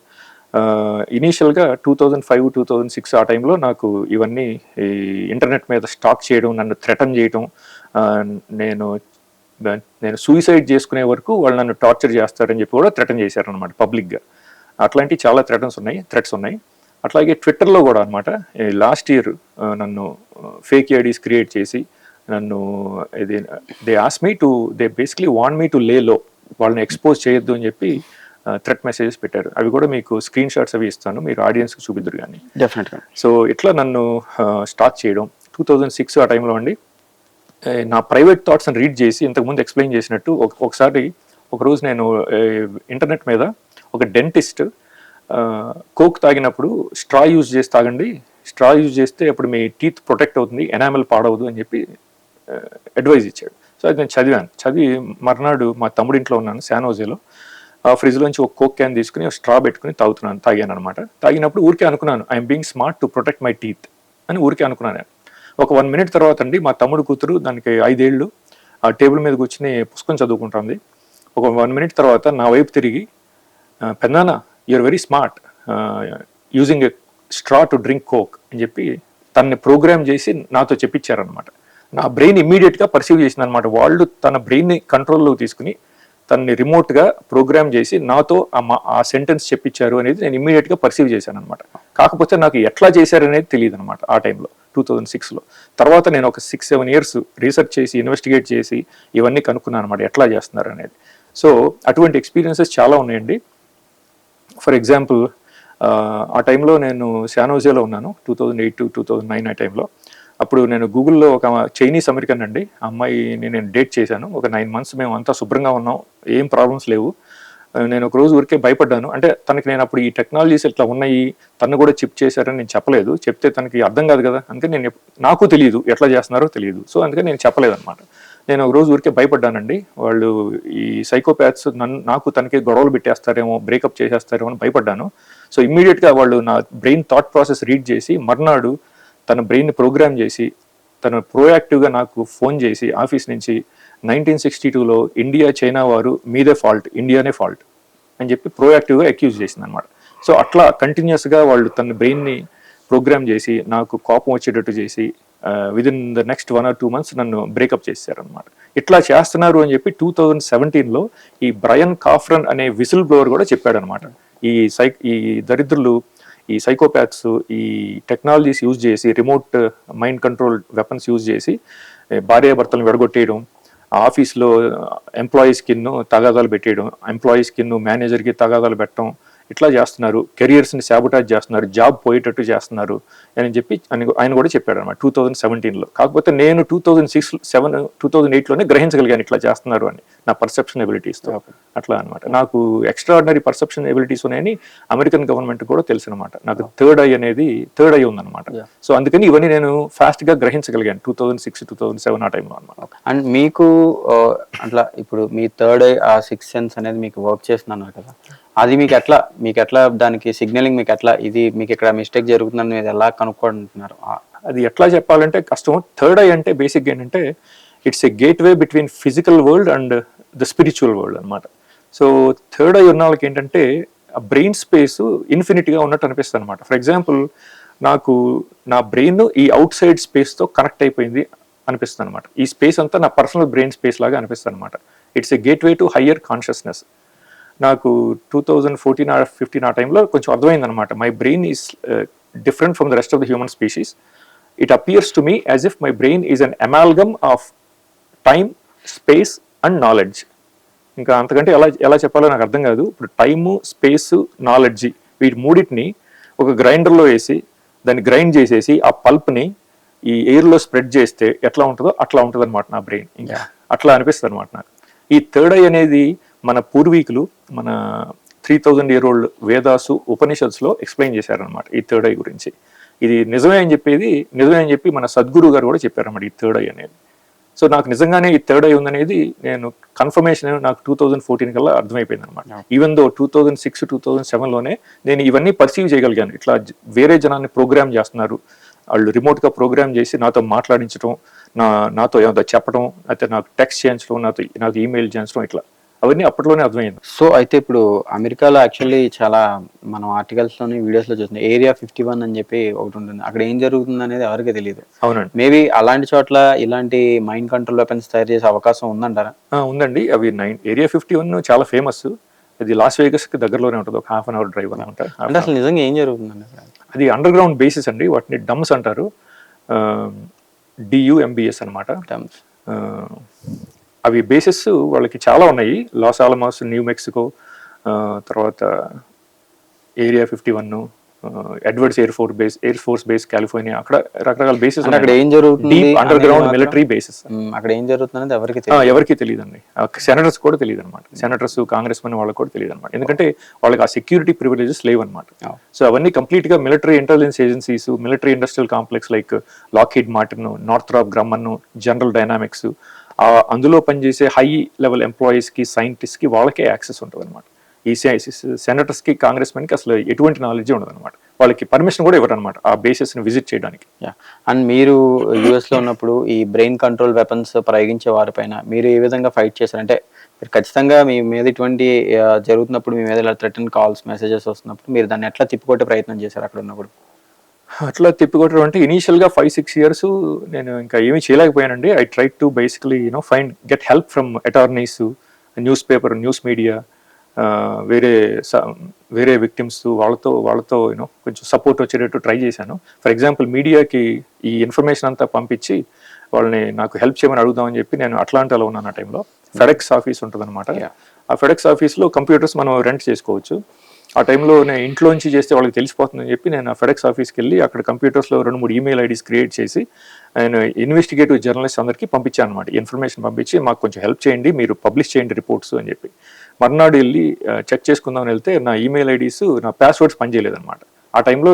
ఇనీషియల్గా 2005-2006 ఆ టైంలో నాకు ఇవన్నీ ఈ ఇంటర్నెట్ మీద స్టాక్ చేయడం, నన్ను థ్రెటన్ చేయడం, నేను సూసైడ్ చేసుకునే వరకు వాళ్ళు నన్ను టార్చర్ చేస్తారని చెప్పి కూడా థ్రెటన్ చేశారనమాట పబ్లిక్గా. అట్లాంటి చాలా థ్రెట్స్ ఉన్నాయి. అట్లాగే ట్విట్టర్లో కూడా అనమాట లాస్ట్ ఇయర్ నన్ను ఫేక్ ఐడీస్ క్రియేట్ చేసి నన్ను they ask me to, they basically want me to లే లో, వాళ్ళని ఎక్స్పోజ్ చేయొద్దు అని చెప్పి థ్రెట్ మెసేజెస్ పెట్టారు. అవి కూడా మీకు స్క్రీన్ షాట్స్ అవి ఇస్తాను, మీరు ఆడియన్స్కి చూపిద్దరు కానీ. డెఫినెట్గా. సో ఇట్లా నన్ను స్టాక్ చేయడం 2006 ఆ టైంలో అండి. నా ప్రైవేట్ థాట్స్ని రీడ్ చేసి ఇంతకుముందు ఎక్స్ప్లెయిన్ చేసినట్టు ఒకరోజు నేను ఇంటర్నెట్ మీద ఒక డెంటిస్ట్ కోక్ తాగినప్పుడు స్ట్రా యూజ్ చేసి తాగండి, స్ట్రా యూజ్ చేస్తే అప్పుడు మీ టీత్ ప్రొటెక్ట్ అవుతుంది, ఎనామెల్ పాడవదు అని చెప్పి అడ్వైజ్ ఇచ్చాడు. సో అది నేను చదివి మర్నాడు మా తమ్ముడి ఇంట్లో ఉన్నాను శానోజేలో. ఆ ఫ్రిడ్జ్లోంచి ఒక కోక్ క్యాన్ తీసుకుని స్ట్రా పెట్టుకుని తాగాను అనమాట. తాగినప్పుడు ఊరికే అనుకున్నాను, I'm being smart to protect my teeth అని ఊరికే అనుకున్నాను. ఒక 1 minute తర్వాత అండి మా తమ్ముడు కూతురు, దానికి 5 ఏళ్ళు, ఆ టేబుల్ మీద కూర్చుని పుస్తకం చదువుకుంటుంది. ఒక 1 minute తర్వాత నా వైపు తిరిగి, పెద్దనాన్న you're very smart using a straw to drink Coke అని చెప్పి తనని ప్రోగ్రామ్ చేసి నాతో చెప్పించారనమాట. నా బ్రెయిన్ ఇమ్మీడియట్గా పర్సీవ్ చేసింది అనమాట. వాళ్ళు తన బ్రెయిన్ని కంట్రోల్లో తీసుకుని తనని రిమోట్గా ప్రోగ్రామ్ చేసి నాతో ఆ సెంటెన్స్ చెప్పించారు అనేది నేను ఇమ్మీడియట్గా పర్సీవ్ చేశాను అనమాట. కాకపోతే నాకు ఎట్లా చేశారనేది తెలియదు అనమాట ఆ టైంలో 2006లో. తర్వాత నేను ఒక 6-7 years రీసెర్చ్ చేసి ఇన్వెస్టిగేట్ చేసి ఇవన్నీ కనుక్కున్నాను అనమాట ఎట్లా చేస్తున్నారు అనేది. సో అటువంటి ఎక్స్పీరియన్సెస్ చాలా ఉన్నాయండి. ఫర్ ఎగ్జాంపుల్ ఆ టైంలో నేను శానోజేలో ఉన్నాను 2008-2009 ఆ టైంలో. అప్పుడు నేను గూగుల్లో ఒక చైనీస్ అమెరికన్ అండి, ఆ అమ్మాయిని నేను డేట్ చేశాను. ఒక 9 months మేము అంతా శుభ్రంగా ఉన్నాం, ఏం ప్రాబ్లమ్స్ లేవు. నేను ఒక రోజు ఊరికే భయపడ్డాను. అంటే తనకి నేను అప్పుడు ఈ టెక్నాలజీస్ ఇట్లా ఉన్నాయి, తను కూడా చిప్ చేశారని నేను చెప్పలేదు. చెప్తే తనకి అర్థం కాదు కదా, అందుకని నాకు తెలియదు ఎట్లా చేస్తున్నారో తెలియదు. సో అందుకని నేను చెప్పలేదు అనమాట. నేను ఒక రోజు ఊరికే భయపడ్డానండి. వాళ్ళు ఈ సైకోపాథ్స్ నాకు తనకి గొడవలు పెట్టేస్తారేమో, బ్రేకప్ చేసేస్తారేమో అని భయపడ్డాను. సో ఇమ్మీడియట్గా వాళ్ళు నా బ్రెయిన్ థాట్ ప్రాసెస్ రీడ్ చేసి మర్నాడు తన బ్రెయిన్ని ప్రోగ్రామ్ చేసి తను ప్రోయాక్టివ్గా నాకు ఫోన్ చేసి ఆఫీస్ నుంచి 1962లో ఇండియా చైనా వారు మీదే ఫాల్ట్, ఇండియానే ఫాల్ట్ అని చెప్పి ప్రోయాక్టివ్గా అక్యూజ్ చేసింది అనమాట. సో అట్లా కంటిన్యూస్గా వాళ్ళు తన బ్రెయిన్ని ప్రోగ్రామ్ చేసి నాకు కోపం వచ్చేటట్టు చేసి within the next 1 or 2 months నన్ను బ్రేకప్ చేశారనమాట. ఇట్లా చేస్తున్నారు అని చెప్పి 2017లో ఈ బ్రయన్ కాఫ్రన్ అనే విసిల్ బ్లోవర్ కూడా చెప్పాడనమాట. ఈ దరిద్రులు, ఈ సైకోపాథ్స్ ఈ టెక్నాలజీస్ యూజ్ చేసి, remote mind control weapons use చేసి భార్యాభర్తలను విడగొట్టేయడం, ఆఫీస్లో ఎంప్లాయీస్ కిన్ను తగాదాలు పెట్టేయడం, ఎంప్లాయీస్ కిన్ను మేనేజర్కి తగాదాలు పెట్టడం, ఇట్లా చేస్తున్నారు, కెరియర్స్ని శాబుటాజ్ చేస్తున్నారు, జాబ్ పోయేటట్టు చేస్తున్నారు అని చెప్పి ఆయన కూడా చెప్పాడు అనమాట 2017లో. కాకపోతే నేను 2008లోనే గ్రహించగలిగాను ఇట్లా చేస్తున్నారు అని, నా పర్సెప్షన్ ఎబిలిటీస్తో. అట్లా అనమాట. నాకు ఎక్స్ట్రాడినరీ పర్సెప్షన్ ఎబిలిటీస్ ఉన్నాయని అమెరికన్ గవర్నమెంట్ కూడా తెలుసు అనమాట. నాకు థర్డ్ ఐ ఉందన్నమాట. సో అందుకని ఇవన్నీ నేను ఫాస్ట్ గా గ్రహించగలిగాను 2006-2007 ఆ టైంలో అనమాట. అండ్ మీకు అట్లా ఇప్పుడు మీ థర్డ్ ఐ, ఆ సిక్స్ సెన్స్ అనేది మీకు వర్క్ చేస్తున్నాను కదా, అది మీకు ఎట్లా దానికి సిగ్నలింగ్ మీకు ఎట్లా, ఇది మీకు ఇక్కడ మిస్టేక్ జరుగుతుందని మీరు ఎలా కనుక్కుంటున్నారు? అది ఎట్లా చెప్పాలంటే కష్టం. థర్డ్ ఐ అంటే బేసిక్గా ఏంటంటే it's a gate way between physical world and the spiritual world అనమాట. సో థర్డ్ ఐ ఉన్న వాళ్ళకి ఏంటంటే ఆ బ్రెయిన్ స్పేస్ ఇన్ఫినిటీగా ఉన్నట్టు అనిపిస్తుంది అనమాట. ఫర్ ఎగ్జాంపుల్, నాకు నా బ్రెయిన్ ఈ అవుట్ సైడ్ స్పేస్తో కనెక్ట్ అయిపోయింది అనిపిస్తుంది అనమాట. ఈ స్పేస్ అంతా నా పర్సనల్ బ్రెయిన్ స్పేస్ లాగా అనిపిస్తుంది అనమాట. It's a gateway to higher consciousness. నాకు 2014 or 15 ఆ టైంలో కొంచెం అర్థమైందనమాట. My brain is different from the rest of the human species. It appears to me as if my brain is an amalgam of time, space and knowledge. ఇంకా అంతకంటే ఎలా చెప్పాలో నాకు అర్థం కాదు. ఇప్పుడు టైము, స్పేసు, నాలెడ్జ్, వీటి మూడింటిని ఒక గ్రైండర్లో వేసి దాన్ని గ్రైండ్ చేసేసి ఆ పల్ప్ని ఈ ఎయిర్లో స్ప్రెడ్ చేస్తే ఎట్లా ఉంటుందో అట్లా ఉంటుంది అనమాట నా బ్రెయిన్. ఇంకా అట్లా అనిపిస్తుంది అనమాట నాకు. ఈ థర్డ్ ఐ అనేది మన పూర్వీకులు, మన 3000 year old వేదాసు, ఉపనిషత్స్లో ఎక్స్ప్లెయిన్ చేశారనమాట ఈ థర్డ్ ఐ గురించి. ఇది నిజమే అని చెప్పి మన సద్గురు గారు కూడా చెప్పారన్నమాట ఈ థర్డ్ ఐ అనేది. సో నాకు నిజంగానే ఈ థర్డ్ ఐ ఉందనేది నేను కన్ఫర్మేషన్ నాకు 2014 కల్లా అర్థమైపోయింది అనమాట. ఈవెన్ దో 2006-2007లోనే నేను ఇవన్నీ పర్సీవ్ చేయగలిగాను. ఇట్లా వేరే జనాన్ని ప్రోగ్రామ్ చేస్తున్నారు, వాళ్ళు రిమోట్గా ప్రోగ్రామ్ చేసి నాతో మాట్లాడించడం, నాతో ఏదో చెప్పడం, అయితే నాకు టెక్స్ట్ చేయించడం, నాకు ఈమెయిల్ చేయించడం, ఇట్లా అవన్నీ అప్పట్లోనే అర్థమైంది. సో అయితే ఇప్పుడు అమెరికాలో యాక్చువల్లీ చాలా మనం ఆర్టికల్స్లోని, వీడియోస్లో చూస్తున్నాం, ఏరియా 51 అని చెప్పి ఒకటి ఉంటుంది. అక్కడ ఏం జరుగుతుంది అనేది ఎవరికి తెలియదు. అవునండి. మేబీ అలాంటి చోట్ల ఇలాంటి మైండ్ కంట్రోల్ వెపన్స్ తయారు చేసే అవకాశం ఉందంటారా? ఉందండి. అవి ఏరియా 51 చాలా ఫేమస్. అది లాస్ వేగస్కి దగ్గరలోనే ఉంటుంది, ఒక 1/2 hour డ్రైవ్ అనమాట. అంటే అసలు నిజంగా ఏం జరుగుతుందండి? అది అండర్ గ్రౌండ్ బేసిస్ అండి. వాటిని డమ్స్ అంటారు, DUMBS అనమాట. అవి బేసెస్ వాళ్ళకి చాలా ఉన్నాయి. లాస్ ఆలమాస్, న్యూ మెక్సికో, తర్వాత area 51, Edwards air force base California, అక్కడ రకరకాల బేసెస్. అక్కడ ఏం జరుగుతుంది, అండర్ గ్రౌండ్ మిలిటరీ బేసెస్. అక్కడ ఏం జరుగుతుంది ఎవరికి తెలియదు అండి. సెనేటర్స్ కూడా తెలియదు అనమాట. సెనేటర్స్, కాంగ్రెస్ మెన్ వాళ్ళకి కూడా తెలియదు అనమాట. ఎందుకంటే వాళ్ళకి ఆ సెక్యూరిటీ ప్రివిలేజెస్ లేవు అనమాట. సో అవన్నీ కంప్లీట్ గా military intelligence agencies, military industrial complex like Lockheed Martin, Northrop Grumman, General Dynamics, అందులో పనిచేసే హై లెవెల్ ఎంప్లాయీస్ కి, సైంటిస్ట్ కి, వాళ్ళకే యాక్సెస్ ఉంటుంది అనమాట. ఈ సెనేటర్స్ కి, కాంగ్రెస్ మెన్ కి అసలు ఎటువంటి నాలెడ్జ్ ఉండదు అనమాట. వాళ్ళకి పర్మిషన్ కూడా ఇవ్వరు అనమాట ఆ బేసెస్ ని విజిట్ చేయడానికి. అండ్ మీరు యుఎస్ లో ఉన్నప్పుడు ఈ బ్రెయిన్ కంట్రోల్ వెపన్స్ ప్రయోగించే వారిపైన మీరు ఏ విధంగా ఫైట్ చేశారంటే, మీరు ఖచ్చితంగా మీ మీద ఇటువంటి జరుగుతున్నప్పుడు, మీ మీద ఇలా థ్రెటన్ కాల్స్, మెసేజెస్ వస్తున్నప్పుడు మీరు దాన్ని ఎట్లా తిప్పుకొట్టే ప్రయత్నం చేశారు అక్కడ ఉన్నప్పుడు? అట్లా తిప్పికొట్టడం అంటే ఇనీషియల్గా 5-6 years నేను ఇంకా ఏమీ చేయలేకపోయానండి. I try to basically get help from attorneys, news media, వేరే విక్టిమ్స్, వాళ్ళతో కొంచెం సపోర్ట్ వచ్చేటట్టు ట్రై చేశాను. ఫర్ ఎగ్జాంపుల్, మీడియాకి ఈ ఇన్ఫర్మేషన్ అంతా పంపించి వాళ్ళని నాకు హెల్ప్ చేయమని అడుగుదామని చెప్పి నేను అట్లాంటాలో ఉన్నాను ఆ టైంలో. ఫెడెక్స్ ఆఫీస్ ఉంటుంది అనమాట. ఆ ఫెడెక్స్ ఆఫీస్లో కంప్యూటర్స్ మనం రెంట్ చేసుకోవచ్చు. ఆ టైంలో నేను ఇంట్లోంచి చేస్తే వాళ్ళకి తెలిసిపోతుందని చెప్పి నేను ఆ ఫెడెక్స్ ఆఫీస్కి వెళ్ళి అక్కడ కంప్యూటర్స్లో 2-3 ఈమెయిల్ ఐడీస్ క్రియేట్ చేసి నేను ఇన్వెస్టిగేటివ్ జర్నలిస్ట్ అందరికీ పంపించాను అనమాట. ఇన్ఫర్మేషన్ పంపించి మాకు కొంచెం హెల్ప్ చేయండి, మీరు పబ్లిష్ చేయండి రిపోర్ట్స్ అని చెప్పి. మర్నాడు వెళ్ళి చెక్ చేసుకుందామని వెళ్తే నా ఈమెయిల్ ఐడీస్, నా పాస్వర్డ్స్ పనిచేయలేదన్నమాట. ఆ టైంలో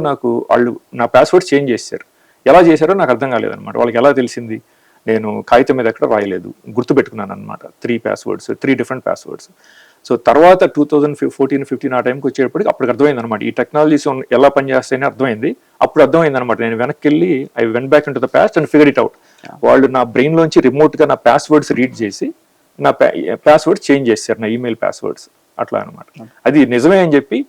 వాళ్ళు నా పాస్వర్డ్స్ చేంజ్ చేశారు. ఎలా చేశారో నాకు అర్థం కాలేదన్నమాట. వాళ్ళకి ఎలా తెలిసింది? నేను కాగితం మీద ఎక్కడ రాయలేదు, గుర్తుపెట్టుకున్నాను అనమాట. 3 different పాస్వర్డ్స్. సో తర్వాత 2014-15 ఆ టైంకి వచ్చేటప్పటికి అప్పటికి అర్థమైంది అనమాట, ఈ టెక్నాలజీస్ ఎలా పనిచేస్తాయని అర్థమైంది. అప్పుడు అర్థమైంది అనమాట. నేను వెనక్కి వెళ్ళి I went back in to the past and figure it out. వాళ్ళు నా బ్రెయిన్ లోంచి రిమోట్గా నా పాస్వర్డ్స్ రీడ్ చేసి నా పాస్వర్డ్స్ చేంజ్ చేశారు, నా ఈమెయిల్ పాస్వర్డ్స్. అట్లా అనమాట. అది నిజమే అని చెప్పి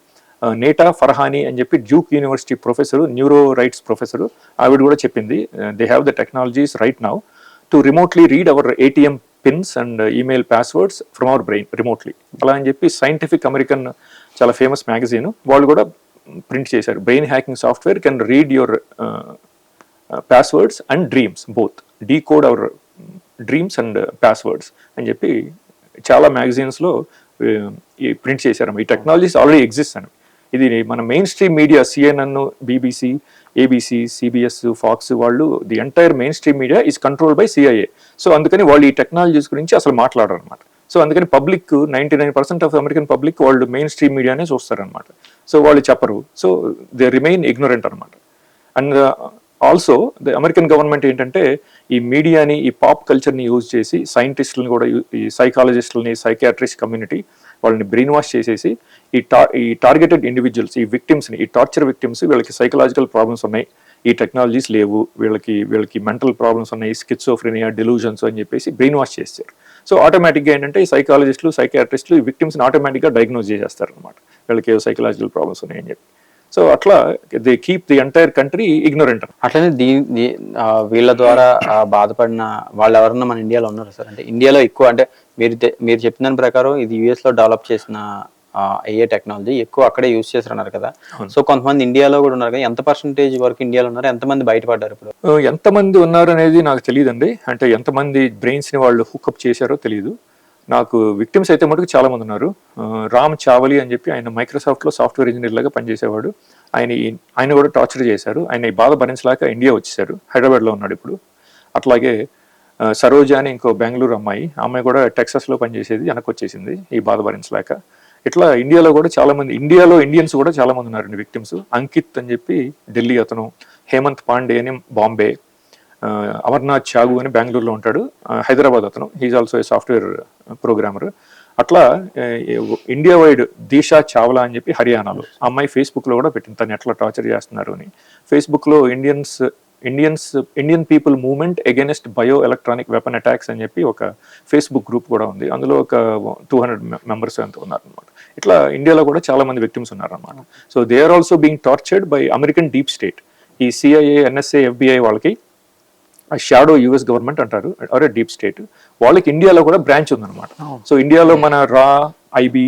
నేటా ఫర్హానీ అని చెప్పి Duke university professor, neuro rights professor, ఆవిడ కూడా చెప్పింది they have the technologies right now to remotely read hour ATM pins and email passwords from our brain remotely. అలా అని చెప్పి సైంటిఫిక్ అమెరికన్ చాలా ఫేమస్ మ్యాగజైన్ వాళ్ళు కూడా ప్రింట్ చేశారు. Brain hacking software can read your passwords and dreams both, decode hour dreams and passwords అని చెప్పి చాలా మ్యాగజైన్స్లో ప్రింట్ చేశారు. ఈ టెక్నాలజీస్ ఆల్రెడీ ఎగ్జిస్ట్ అని. ఇది మన mainstream media CNN, BBC, ABC, CBS, Fox వాళ్ళు the entire mainstream media is control by CIA. So అందుకని వాళ్ళు ఈ టెక్నాలజీస్ గురించి అసలు మాట్లాడరు అనమాట. సో అందుకని పబ్లిక్ 99% ఆఫ్ అమెరికన్ పబ్లిక్ వాళ్ళు మెయిన్ స్ట్రీమ్ మీడియానే చూస్తారనమాట. సో వాళ్ళు చెప్పరు. సో దే రిమైన్ ఇగ్నోరెంట్ అనమాట. And also the American government ఏంటంటే ఈ మీడియాని, ఈ పాప్ కల్చర్ని యూజ్ చేసి సైంటిస్టులను కూడా, ఈ సైకాలజిస్టులని, సైకియాట్రిస్ట్ కమ్యూనిటీ వాళ్ళని బ్రెయిన్ వాష్ చేసేసి ఈ టార్గెటెడ్ ఇండివిజువల్స్, ఈ విక్టిమ్స్ని, ఈ టార్చర్ విక్టిమ్స్, వీళ్ళకి సైకలాజికల్ ప్రాబ్లమ్స్ ఉన్నాయి, ఈ టెక్నాలజీస్ లేవు, వీళ్ళకి మెంటల్ ప్రాబ్లమ్స్ ఉన్నాయి, స్కిజోఫ్రెనియా, డెలూజన్స్ అని చెప్పేసి బ్రెయిన్ వాష్ చేస్తారు. సో ఆటోమేటిక్గా ఏంటంటే ఈ సైకాలజిస్టులు, సైకియాట్రిస్టులు ఈ విక్టిమ్స్ని ఆటోమేటిక్గా డయాగ్నోస్ చేసేస్తారు అనమాట, వీళ్ళకి సైకలాజికల్ ప్రాబ్లమ్స్ ఉన్నాయని చెప్పి. సో అట్లా they keep the entire country ignorant. అట్లనే వీళ్ళ ద్వారా బాధపడిన వాళ్ళు ఎవరన్నా మన ఇండియాలో ఉన్నారు సార్? అంటే ఇండియాలో ఎక్కువ, అంటే మీరు చెప్పిన దాని ప్రకారం ఇది యుఎస్ లో డెవలప్ చేసిన ఏ టెక్నాలజీ ఎక్కువ అక్కడే యూజ్ చేస్తున్నారు కదా. సో కొంతమంది ఇండియాలో కూడా ఉన్నారు కదా, ఎంత పర్సెంటేజ్ వరకు ఇండియాలో ఉన్నారు, ఎంతమంది బయటపడ్డారు ఇప్పుడు? ఎంతమంది ఉన్నారు అనేది నాకు తెలియదండి. అంటే ఎంతమంది బ్రెయిన్స్ ని వాళ్ళు హుక్అప్ చేశారో తెలియదు నాకు. విక్టిమ్స్ అయితే మటుకు చాలా మంది ఉన్నారు. రామ్ చావలి అని చెప్పి ఆయన మైక్రోసాఫ్ట్లో సాఫ్ట్వేర్ ఇంజనీర్ లాగా పనిచేసేవాడు. ఆయన కూడా టార్చర్ చేశారు. ఆయన ఈ బాధ భరించలేక ఇండియా వచ్చేసారు. హైదరాబాద్లో ఉన్నాడు ఇప్పుడు. అట్లాగే సరోజ అని ఇంకో బెంగళూరు అమ్మాయి కూడా టెక్సాస్లో పనిచేసేది, వెనక్కి వచ్చేసింది ఈ బాధ భరించలేక. ఇట్లా ఇండియాలో కూడా చాలా మంది, ఇండియాలో ఇండియన్స్ కూడా చాలా మంది ఉన్నారండి విక్టిమ్స్. అంకిత్ అని చెప్పి ఢిల్లీ అతను, హేమంత్ పాండే అని బాంబే, అమర్నాథ్ చాగు అని బెంగళూరులో ఉంటాడు, హైదరాబాద్ అతను, he's also a software programmer. అట్లా ఇండియా వైడ్ దీషా చావ్లా అని చెప్పి హర్యానాలో, అమ్మాయి ఫేస్బుక్లో కూడా పెట్టింది తను ఎట్లా టార్చర్ చేస్తున్నారు అని. ఫేస్బుక్లో Indian people movement against bio electronic weapon attacks అని చెప్పి ఒక ఫేస్బుక్ గ్రూప్ కూడా ఉంది. అందులో ఒక 200 మెంబర్స్ ఎంత ఉన్నారనమాట. ఇట్లా ఇండియాలో కూడా చాలా మంది విక్టిమ్స్ ఉన్నారనమాట. So they are also being tortured by American deep state. ఈ సిఐఏ, ఎన్ఎస్ఏ, ఎఫ్బిఐ వాళ్ళకి షాడో యుఎస్ గవర్నమెంట్ అంటారు, ఆర్ డీప్ స్టేట్. వాళ్ళకి ఇండియాలో కూడా బ్రాంచ్ ఉందన్నమాట. సో ఇండియాలో మన రా, ఐబీ,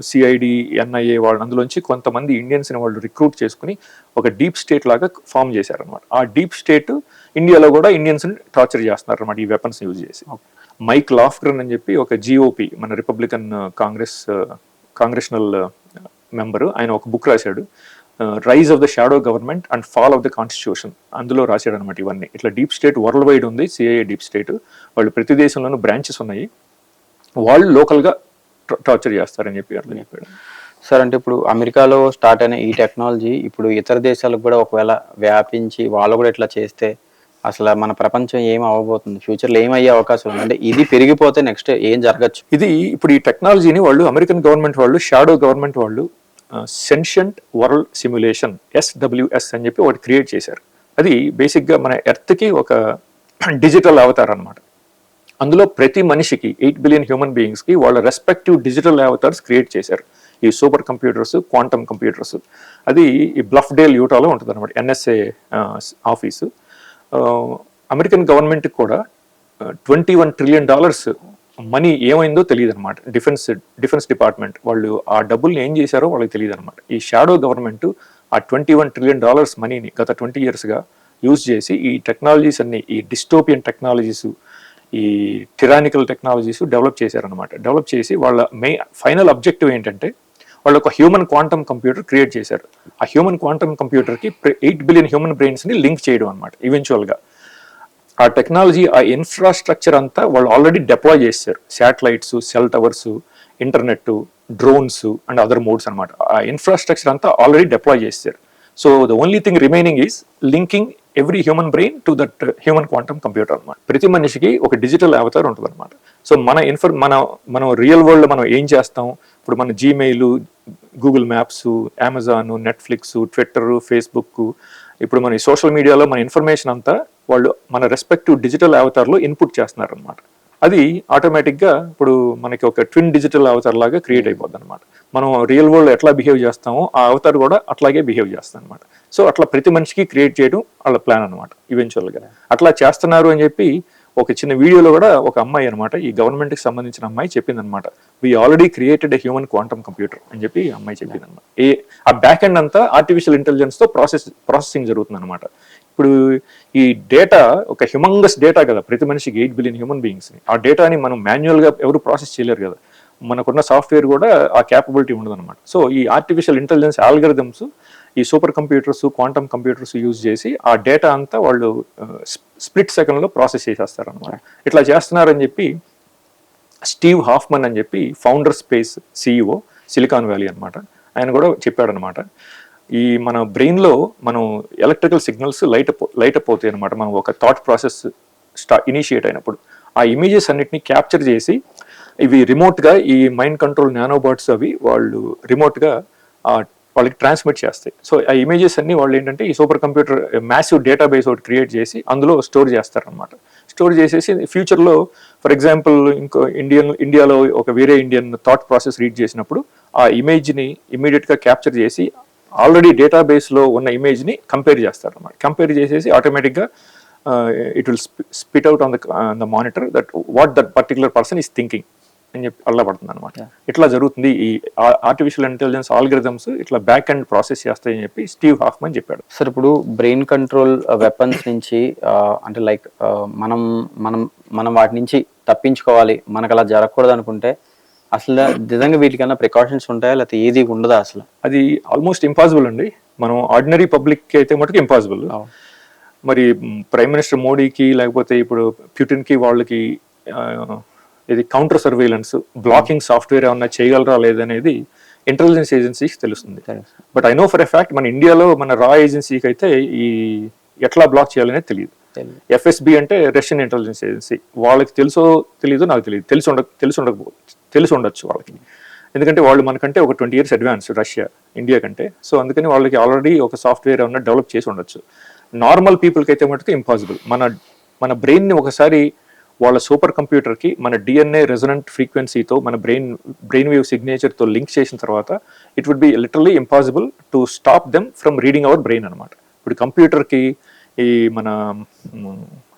సిఐడి, ఎన్ఐఏ వాళ్ళు అందులోంచి కొంతమంది ఇండియన్స్ని వాళ్ళు రిక్రూట్ చేసుకుని ఒక డీప్ స్టేట్ లాగా ఫామ్ చేశారనమాట. ఆ డీప్ స్టేట్ ఇండియాలో కూడా ఇండియన్స్ని టార్చర్ చేస్తున్నారు అనమాట ఈ వెపన్స్ యూజ్ చేసి. మైక్ లాఫ్గ్రన్ అని చెప్పి ఒక జిఓపి, మన రిపబ్లికన్ కాంగ్రెషనల్ మెంబరు, ఆయన ఒక బుక్ రాశాడు, rise of the shadow government and fall of the constitution. అందులో రాశాడు అనమాట ఇవన్నీ. ఇట్లా డీప్ స్టేట్ వరల్డ్ వైడ్ ఉంది, సిఐఏ డీప్ స్టేట్. వాళ్ళు ప్రతి దేశంలోనూ బ్రాంచెస్ ఉన్నాయి, వాళ్ళు లోకల్గా టార్చర్ చేస్తారని చెప్పి అట్లా చెప్పాడు సార్. అంటే ఇప్పుడు అమెరికాలో స్టార్ట్ అయిన ఈ టెక్నాలజీ ఇప్పుడు ఇతర దేశాలకు కూడా ఒకవేళ వ్యాపించి వాళ్ళు కూడా ఇట్లా చేస్తే అసలు మన ప్రపంచం ఏం అవ్వబోతుంది, ఫ్యూచర్లో ఏమయ్యే అవకాశం ఉంది? అంటే ఇది పెరిగిపోతే నెక్స్ట్ ఏం జరగచ్చు? ఇది ఇప్పుడు ఈ టెక్నాలజీని వాళ్ళు అమెరికన్ గవర్నమెంట్ వాళ్ళు, షాడో గవర్నమెంట్ వాళ్ళు సెన్షియంట్ వరల్డ్ సిమ్యులేషన్, SWS అని చెప్పి ఒకటి క్రియేట్ చేశారు. అది బేసిక్గా మన ఎర్త్కి ఒక డిజిటల్ అవతార్ అనమాట. అందులో ప్రతి మనిషికి 8 బిలియన్ హ్యూమన్ బీయింగ్స్కి వాళ్ళ రెస్పెక్టివ్ డిజిటల్ అవతార్స్ క్రియేట్ చేశారు. ఈ సూపర్ కంప్యూటర్స్, క్వాంటమ్ కంప్యూటర్స్. అది ఈ బ్లఫ్డేల్ యూటాలో ఉంటుంది అనమాట, NSA ఆఫీసు. అమెరికన్ గవర్నమెంట్కి కూడా $21 ట్రిలియన్ మనీ ఏమైందో తెలియదు అనమాట. డిఫెన్స్ డిపార్ట్మెంట్ వాళ్ళు ఆ డబ్బుల్ని ఏం చేశారో వాళ్ళకి తెలియదు అనమాట. ఈ షాడో గవర్నమెంట్ ఆ $21 ట్రిలియన్ మనీని గత 20 yearsగా యూజ్ చేసి ఈ టెక్నాలజీస్ అన్ని, ఈ డిస్టోపియన్ టెక్నాలజీస్, ఈ టిరానికల్ టెక్నాలజీస్ డెవలప్ చేశారనమాట. డెవలప్ చేసి వాళ్ళ ఫైనల్ అబ్జెక్టివ్ ఏంటంటే వాళ్ళు ఒక హ్యూమన్ క్వాంటమ్ కంప్యూటర్ క్రియేట్ చేశారు. ఆ హ్యూమన్ క్వాంటమ్ కంప్యూటర్కి 8 బిలియన్ హ్యూమన్ బ్రెయిన్స్ని లింక్ చేయడం అనమాట. ఈవెన్చువల్గా ఆ టెక్నాలజీ, ఆ ఇన్ఫ్రాస్ట్రక్చర్ అంతా వాళ్ళు ఆల్రెడీ డిప్లాయ్ చేశారు. Satellites, cell towers, internet, drones and other modes అనమాట. ఆ ఇన్ఫ్రాస్ట్రక్చర్ అంతా ఆల్రెడీ డిప్లాయ్ చేశారు. So the only thing remaining is linking every human brain to that human quantum computer అనమాట. ప్రతి మనిషికి ఒక డిజిటల్ అవతార్ ఉంటుంది అనమాట. సో మనం రియల్ వరల్డ్ మనం ఏం చేస్తాం, ఇప్పుడు మన Gmail, Google maps, Amazon, Netflix, Twitter, Facebook, ఇప్పుడు మన సోషల్ మీడియాలో మన ఇన్ఫర్మేషన్ అంతా వాళ్ళు మన రెస్పెక్టివ్ డిజిటల్ అవతార్లో ఇన్పుట్ చేస్తున్నారు అనమాట. అది ఆటోమేటిక్గా ఇప్పుడు మనకి ఒక ట్విన్ డిజిటల్ అవతార్ లాగా క్రియేట్ అయిపోద్ది అనమాట. మనం రియల్ వరల్డ్ ఎట్లా బిహేవ్ చేస్తామో ఆ అవతార్ కూడా అట్లాగే బిహేవ్ చేస్తాం అనమాట. సో అట్లా ప్రతి మనిషికి క్రియేట్ చేయడం వాళ్ళ ప్లాన్ అనమాట ఈవెన్చువల్గా. అట్లా చేస్తున్నారు అని చెప్పి ఒక చిన్న వీడియోలో కూడా ఒక అమ్మాయి అనమాట, ఈ గవర్నమెంట్కి సంబంధించిన అమ్మాయి చెప్పింది అనమాట, we already created a human quantum computer అని చెప్పి అమ్మాయి చెప్పింది అనమాట. ఆ బ్యాక్ ఎండ్ అంతా ఆర్టిఫిషియల్ ఇంటెలిజెన్స్తో ప్రాసెసింగ్ జరుగుతుంది అనమాట. ఇప్పుడు ఈ డేటా ఒక హ్యూమంగస్ డేటా కదా, ప్రతి మనిషికి 8 బిలియన్ హ్యూమన్ బీయింగ్స్ని. ఆ డేటాని మనం మాన్యువల్గా ఎవరు ప్రాసెస్ చేయలేరు కదా, మనకున్న సాఫ్ట్వేర్ కూడా ఆ క్యాపబిలిటీ ఉండదు అనమాట. సో ఈ ఆర్టిఫిషియల్ ఇంటెలిజెన్స్ ఆల్గరిథమ్స్, ఈ super computers, quantum computers use చేసి ఆ డేటా అంతా వాళ్ళు స్ప్లిట్ సెకండ్లో ప్రాసెస్ చేసేస్తారు అనమాట. ఇట్లా చేస్తున్నారని చెప్పి స్టీవ్ హాఫ్మన్ అని చెప్పి founder space CEO, silicon valley అనమాట, ఆయన కూడా చెప్పాడనమాట. ఈ మన బ్రెయిన్లో మనం ఎలక్ట్రికల్ సిగ్నల్స్ లైట్ అప్ అవుతాయి అనమాట. మనం ఒక థాట్ ప్రాసెస్ ఇనిషియేట్ అయినప్పుడు ఆ ఇమేజెస్ అన్నిటిని క్యాప్చర్ చేసి ఇవి రిమోట్గా ఈ మైండ్ కంట్రోల్ నానోబాట్స్ అవి వాళ్ళు రిమోట్గా వాళ్ళకి ట్రాన్స్మిట్ చేస్తాయి. సో ఆ ఇమేజెస్ అన్ని వాళ్ళు ఏంటంటే ఈ సూపర్ కంప్యూటర్ మ్యాసివ్ డేటాబేస్ ఒకటి క్రియేట్ చేసి అందులో స్టోర్ చేస్తారనమాట. స్టోర్ చేసేసి ఫ్యూచర్లో ఫర్ ఎగ్జాంపుల్ ఇంకో ఇండియాలో ఒక వేరే ఇండియన్ థాట్ ప్రాసెస్ రీడ్ చేసినప్పుడు ఆ ఇమేజ్ని ఇమీడియట్గా క్యాప్చర్ చేసి ఆల్రెడీ డేటాబేస్లో ఉన్న ఇమేజ్ని కంపేర్ చేస్తారన్నమాట. కంపేర్ చేసేసి ఆటోమేటిక్గా it will spit out on the monitor that what that particular person is thinking అని చెప్పి అల్లా పడుతుంది అనమాట. ఇట్లా జరుగుతుంది ఈ ఆర్టిఫిషియల్ ఇంటెలిజెన్స్ ఆల్గరిథమ్స్ ఇట్లా బ్యాక్ అండ్ ప్రాసెస్ చేస్తాయని చెప్పి స్టీవ్ హాఫ్మన్ చెప్పాడు. సార్ ఇప్పుడు బ్రెయిన్ కంట్రోల్ వెపన్స్ నుంచి అంటే లైక్ మనం మనం మనం వాటి నుంచి తప్పించుకోవాలి, మనకు అలా జరగకూడదు అనుకుంటే అసలు నిజంగా వీటికన్నా ప్రికాషన్స్ ఉంటాయా, లేకపోతే ఏది ఉండదా? అసలు అది ఆల్మోస్ట్ ఇంపాసిబుల్ అండి. మనం ఆర్డినరీ పబ్లిక్ అయితే మటుకు ఇంపాసిబుల్. మరి ప్రైమ్ మినిస్టర్ మోడీకి లేకపోతే ఇప్పుడు ప్యూటిన్కి వాళ్ళకి ఇది కౌంటర్ సర్వేలెన్స్ బ్లాకింగ్ సాఫ్ట్వేర్ ఏమన్నా చేయగలరా లేదనేది ఇంటెలిజెన్స్ ఏజెన్సీకి తెలుస్తుంది. But I know for a fact మన ఇండియాలో మన రా ఏజెన్సీకి అయితే ఈ ఎట్లా బ్లాక్ చేయాలనేది తెలియదు. ఎఫ్ఎస్బి అంటే రష్యన్ ఇంటెలిజెన్స్ ఏజెన్సీ, వాళ్ళకి తెలుసో తెలీదో నాకు తెలియదు, తెలిసి ఉండొచ్చు వాళ్ళకి. ఎందుకంటే వాళ్ళు మనకంటే ఒక 20 years అడ్వాన్స్ రష్యా ఇండియా కంటే. సో అందుకని వాళ్ళకి ఆల్రెడీ ఒక సాఫ్ట్వేర్ ఏమన్నా డెవలప్ చేసి ఉండొచ్చు. నార్మల్ పీపుల్కి అయితే మటుకు ఇంపాసిబుల్. మన బ్రెయిన్ని ఒకసారి వాళ్ళ సూపర్ కంప్యూటర్కి మన డిఎన్ఏ రెజొనెంట్ ఫ్రీక్వెన్సీతో మన బ్రెయిన్ వేవ్ సిగ్నేచర్తో లింక్ చేసిన తర్వాత it would be literally impossible to stop them from reading our brain అనమాట. ఇప్పుడు కంప్యూటర్కి ఈ మన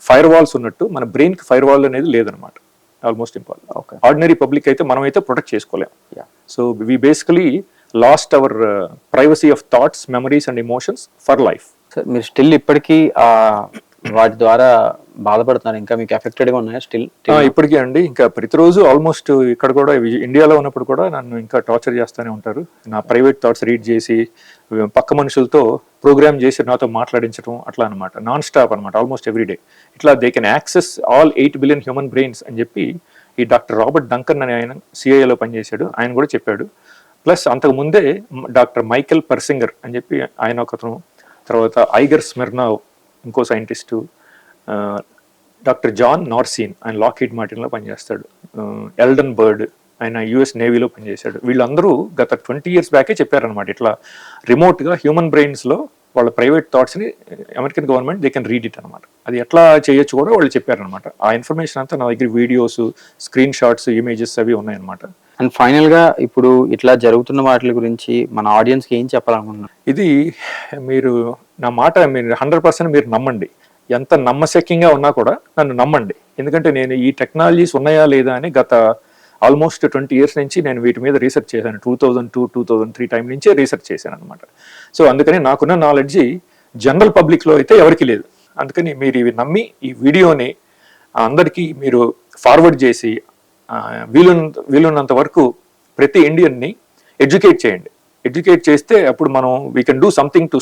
ఫైర్ వాల్స్ ఉన్నట్టు మన బ్రెయిన్కి ఫైర్ వాల్ అనేది లేదనమాట. Almost impossible. ఆర్డినరీ పబ్లిక్ అయితే మనం అయితే ప్రొటెక్ట్ చేసుకోలేం. So we basically lost our privacy of thoughts, memories and emotions for life. మీరు స్టిల్ ఇప్పటికీ వాటి ద్వారా బాధపడుతున్నారు? ఇంకా మీకు ఎఫెక్టెడ్ గా ఉన్నాయా స్టిల్? ఇప్పటికీ అండి, ఇంకా ప్రతిరోజు ఆల్మోస్ట్ ఇక్కడ కూడా ఇండియాలో ఉన్నప్పుడు కూడా నన్ను ఇంకా టార్చర్ చేస్తూనే ఉంటారు. నా ప్రైవేట్ థాట్స్ రీడ్ చేసి పక్క మనుషులతో ప్రోగ్రామ్ చేసి నాతో మాట్లాడించడం అట్లా అనమాట. నాన్ స్టాప్ అనమాట, ఆల్మోస్ట్ ఎవ్రీడే. ఇట్లా they can access all 8 billion human brains అని చెప్పి ఈ డాక్టర్ రాబర్ట్ డంకన్ అనే ఆయన సిఐఏలో పనిచేశాడు, ఆయన కూడా చెప్పాడు. ప్లస్ అంతకు ముందే డాక్టర్ మైకెల్ పర్సింగర్ అని చెప్పి ఆయన ఒకతను, తర్వాత ఐగర్ స్మిర్నావ్ ఇంకో సైంటిస్టు, డాక్టర్ జాన్ నార్సీన్ ఆయన లాక్హీడ్ మార్టిన్లో పనిచేస్తాడు, ఎల్డన్ బర్డ్ ఆయన యుఎస్ నేవీలో పనిచేశాడు. వీళ్ళందరూ గత 20 years బ్యాకే చెప్పారనమాట, ఇట్లా రిమోట్గా హ్యూమన్ బ్రెయిన్స్లో వాళ్ళ ప్రైవేట్ థాట్స్ని American government they can read it అనమాట. అది ఎట్లా చేయొచ్చు కూడా వాళ్ళు చెప్పారనమాట. ఆ ఇన్ఫర్మేషన్ అంతా నా దగ్గర వీడియోస్, స్క్రీన్ షాట్స్, ఇమేజెస్ అవి ఉన్నాయన్నమాట. అండ్ ఫైనల్ గా ఇప్పుడు ఇట్లా జరుగుతున్న వాటి గురించి మన ఆడియన్స్ కి ఏం చెప్పాలనుకుంటున్నారు? ఇది మీరు నా మాట మీరు 100% మీరు నమ్మండి. ఎంత నమ్మశక్యంగా ఉన్నా కూడా నన్ను నమ్మండి. ఎందుకంటే నేను ఈ టెక్నాలజీస్ ఉన్నాయా లేదా అని గత ఆల్మోస్ట్ 20 years నుంచి నేను వీటి మీద రీసెర్చ్ చేశాను. 2002-2003 టైం నుంచే రీసెర్చ్ చేశాను అనమాట. సో అందుకని నాకున్న నాలెడ్జి జనరల్ పబ్లిక్లో అయితే ఎవరికి లేదు. అందుకని మీరు ఇవి నమ్మి ఈ వీడియోని అందరికీ మీరు ఫార్వర్డ్ చేసి వీలున్నంత వరకు ప్రతి ఇండియన్ని ఎడ్యుకేట్ చేయండి. ఎడ్యుకేట్ చేస్తే అప్పుడు మనం we can do something to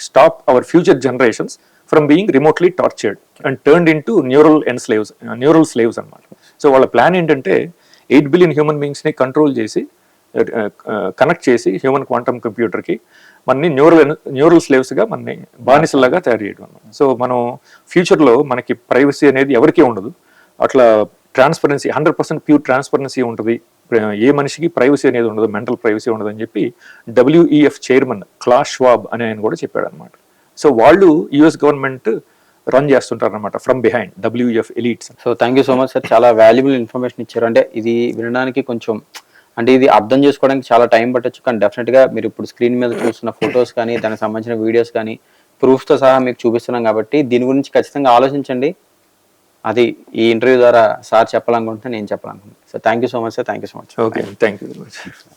stop our future generations from being remotely tortured and turned in to neural slaves అనమాట. సో వాళ్ళ ప్లాన్ ఏంటంటే 8 billion హ్యూమన్ బీయింగ్స్ని కంట్రోల్ చేసి కనెక్ట్ చేసి హ్యూమన్ క్వాంటమ్ కంప్యూటర్కి మనని న్యూరల్ స్లేవ్స్గా మనని బానిసలాగా తయారు చేయడం అనమాట. సో మనం ఫ్యూచర్లో మనకి ప్రైవసీ అనేది ఎవరికీ ఉండదు. అట్లా ట్రాన్స్పరెన్సీ 100% ప్యూర్ ట్రాన్స్పరెన్సీ ఉంటుంది. ఏ మనిషికి ప్రైవసీ అనేది ఉండదు, మెంటల్ ప్రైవసీ ఉండదు అని చెప్పి WEF చైర్మన్ క్లాస్ ష్వాబ్ అని ఆయన కూడా చెప్పాడు అనమాట. సో వాళ్ళు యుఎస్ గవర్నమెంట్ రన్ చేస్తుంటారు అనమాట from behind WEF elites. So thank you so much sir, చాలా వాల్యుబుల్ ఇన్ఫర్మేషన్ ఇచ్చారు. అంటే ఇది వినడానికి కొంచెం, అంటే ఇది అర్థం చేసుకోవడానికి చాలా టైం పట్టొచ్చు, కానీ డెఫినెట్గా మీరు ఇప్పుడు స్క్రీన్ మీద చూస్తున్న ఫొటోస్ కానీ దానికి సంబంధించిన వీడియోస్ కానీ ప్రూఫ్తో సహా మీకు చూపిస్తున్నాం కాబట్టి దీని గురించి ఖచ్చితంగా ఆలోచించండి. అది ఈ ఇంటర్వ్యూ ద్వారా సార్ చెప్పాలనుకుంటున్నా, నేను చెప్పాలనుకుంటున్నాను. So thank you so much sir, thank you so much. Okay, thank you very much.